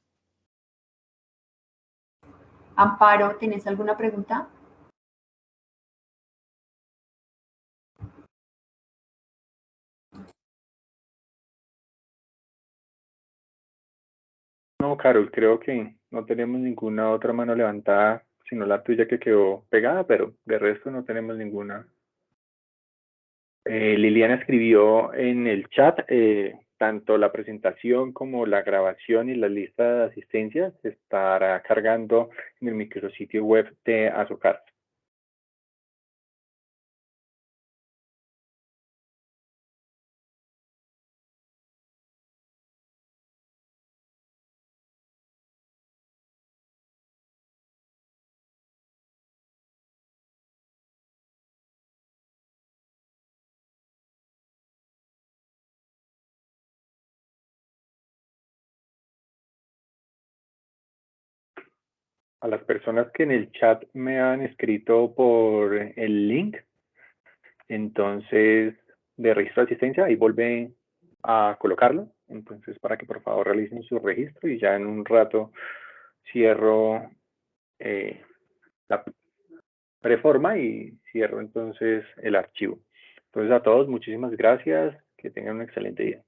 Amparo, ¿tenés alguna pregunta? No, Carol, creo que no tenemos ninguna otra mano levantada, sino la tuya que quedó pegada, pero de resto no tenemos ninguna. Liliana escribió en el chat, tanto la presentación como la grabación y la lista de asistencias se estará cargando en el micrositio web de Azucar. A las personas que en el chat me han escrito por el link, entonces, de registro de asistencia, ahí vuelve a colocarlo. Entonces, para que por favor realicen su registro y ya en un rato cierro la preforma y cierro entonces el archivo. Entonces, a todos, muchísimas gracias. Que tengan un excelente día.